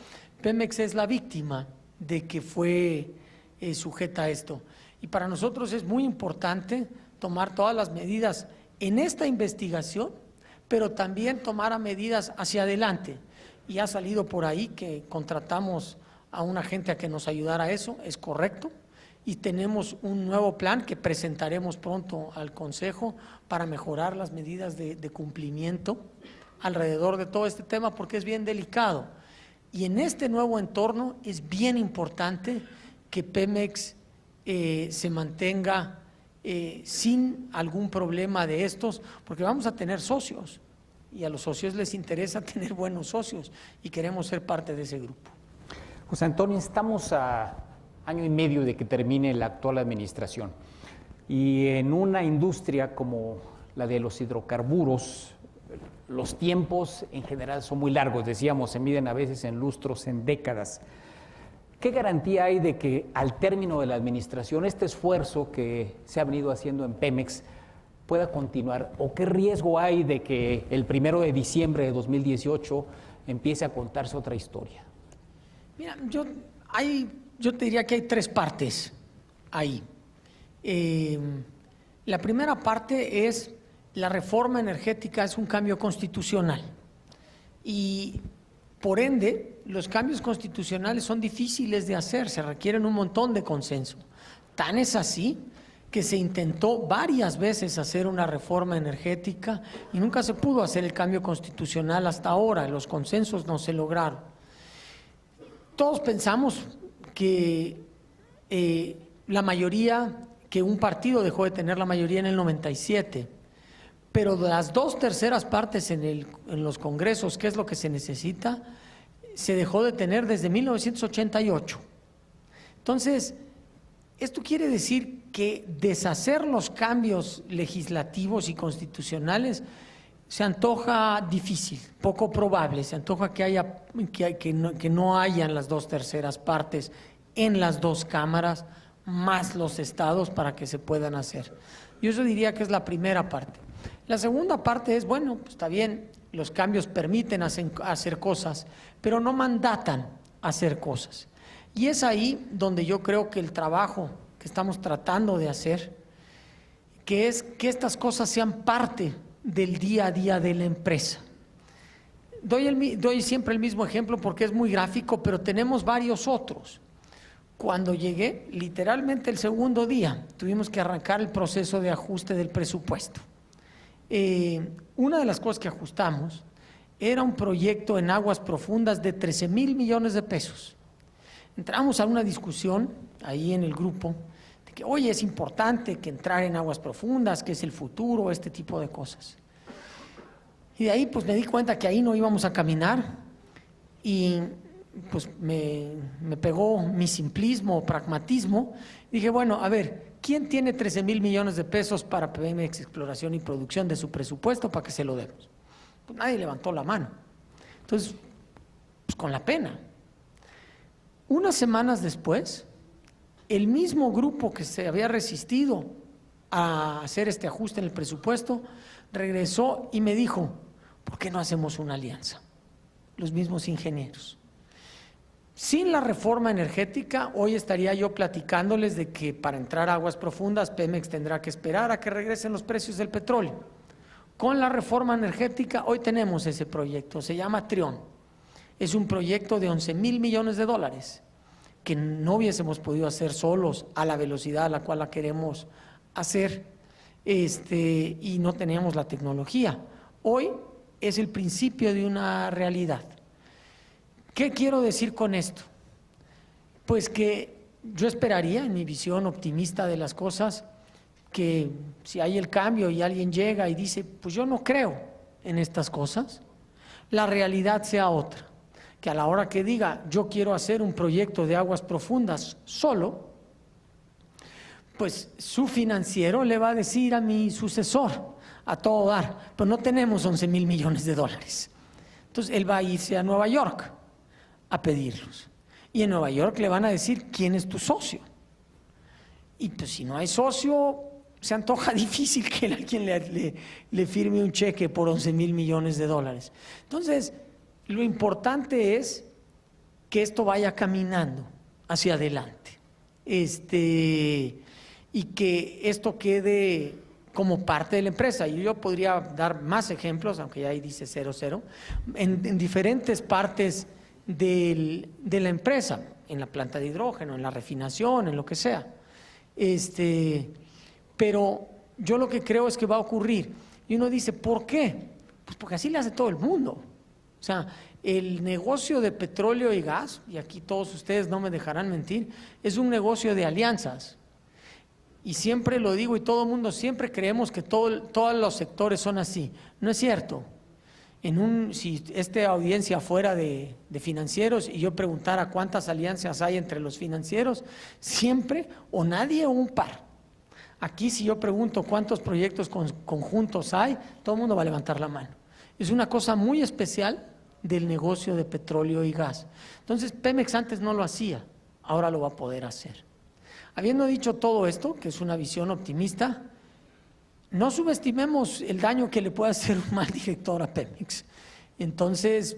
Pemex es la víctima de que fue sujeta a esto. Y para nosotros es muy importante tomar todas las medidas en esta investigación, pero también tomar medidas hacia adelante. Y ha salido por ahí que contratamos a un agente a que nos ayudara a eso, es correcto. Y tenemos un nuevo plan que presentaremos pronto al Consejo para mejorar las medidas de cumplimiento alrededor de todo este tema, porque es bien delicado. Y en este nuevo entorno es bien importante que Pemex se mantenga sin algún problema de estos, porque vamos a tener socios y a los socios les interesa tener buenos socios y queremos ser parte de ese grupo. José Antonio, estamos a año y medio de que termine la actual administración y en una industria como la de los hidrocarburos, los tiempos en general son muy largos, decíamos, se miden a veces en lustros, en décadas. ¿Qué garantía hay de que al término de la administración este esfuerzo que se ha venido haciendo en Pemex pueda continuar? ¿O qué riesgo hay de que el 1 de diciembre de 2018 empiece a contarse otra historia? Mira, yo te diría que hay tres partes ahí. La primera parte es la reforma energética, es un cambio constitucional y por ende los cambios constitucionales son difíciles de hacer, se requieren un montón de consenso. Tan es así que se intentó varias veces hacer una reforma energética y nunca se pudo hacer el cambio constitucional hasta ahora, los consensos no se lograron. Todos pensamos que la mayoría, que un partido dejó de tener la mayoría en el 97, pero de las 2/3 partes en los congresos, que es lo que se necesita, se dejó de tener desde 1988. Entonces, esto quiere decir que deshacer los cambios legislativos y constitucionales se antoja difícil, poco probable, se antoja que no hayan las 2/3 partes en las dos cámaras, más los estados para que se puedan hacer. Yo eso diría que es la primera parte. La segunda parte es, bueno, pues está bien, los cambios permiten hacer cosas, pero no mandatan hacer cosas. Y es ahí donde yo creo que el trabajo que estamos tratando de hacer, que es que estas cosas sean parte del día a día de la empresa. doy siempre el mismo ejemplo porque es muy gráfico, pero tenemos varios otros. Cuando llegué, literalmente el segundo día, tuvimos que arrancar el proceso de ajuste del presupuesto. Una de las cosas que ajustamos era un proyecto en aguas profundas de 13,000 millones de pesos. Entramos a una discusión ahí en el grupo de que, oye, es importante que entrar en aguas profundas, que es el futuro, este tipo de cosas. Y de ahí pues me di cuenta que ahí no íbamos a caminar y pues me pegó mi simplismo, pragmatismo. Dije, bueno, a ver, ¿quién tiene 13,000 millones de pesos para Pemex Exploración y Producción de su presupuesto para que se lo demos? Pues nadie levantó la mano. Entonces, pues con la pena. Unas semanas después, el mismo grupo que se había resistido a hacer este ajuste en el presupuesto, regresó y me dijo, ¿por qué no hacemos una alianza? Los mismos ingenieros. Sin la reforma energética, hoy estaría yo platicándoles de que para entrar a aguas profundas, Pemex tendrá que esperar a que regresen los precios del petróleo. Con la reforma energética, hoy tenemos ese proyecto, se llama Trión. Es un proyecto de 11,000 millones de dólares que no hubiésemos podido hacer solos a la velocidad a la cual la queremos hacer y no teníamos la tecnología. Hoy es el principio de una realidad. ¿Qué quiero decir con esto? Pues que yo esperaría, en mi visión optimista de las cosas, que si hay el cambio y alguien llega y dice, pues yo no creo en estas cosas, la realidad sea otra. Que a la hora que diga, yo quiero hacer un proyecto de aguas profundas solo, pues su financiero le va a decir a mi sucesor, a todo dar, pero no tenemos 11,000 millones de dólares. Entonces él va a irse a Nueva York a pedirlos. Y en Nueva York le van a decir, ¿quién es tu socio? Y pues si no hay socio, se antoja difícil que alguien le firme un cheque por 11,000 millones de dólares. Entonces, lo importante es que esto vaya caminando hacia adelante. Y que esto quede como parte de la empresa. Y yo podría dar más ejemplos, aunque ya ahí dice 00, en diferentes partes de la empresa, en la planta de hidrógeno, en la refinación, en lo que sea. Pero yo lo que creo es que va a ocurrir. Y uno dice, ¿por qué? Pues porque así le hace todo el mundo. O sea, el negocio de petróleo y gas, y aquí todos ustedes no me dejarán mentir, es un negocio de alianzas. Y siempre lo digo y todo el mundo siempre creemos que todos los sectores son así. No es cierto. Si esta audiencia fuera de financieros y yo preguntara cuántas alianzas hay entre los financieros, siempre o nadie o un par. Aquí si yo pregunto cuántos proyectos conjuntos hay, todo el mundo va a levantar la mano. Es una cosa muy especial del negocio de petróleo y gas. Entonces Pemex antes no lo hacía, ahora lo va a poder hacer. Habiendo dicho todo esto, que es una visión optimista, no subestimemos el daño que le puede hacer un mal director a Pemex. Entonces,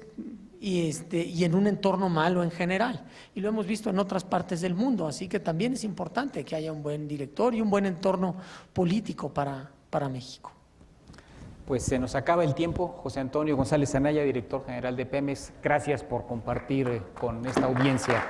y en un entorno malo en general. Y lo hemos visto en otras partes del mundo, así que también es importante que haya un buen director y un buen entorno político para México. Pues se nos acaba el tiempo. José Antonio González Anaya, director general de Pemex, gracias por compartir con esta audiencia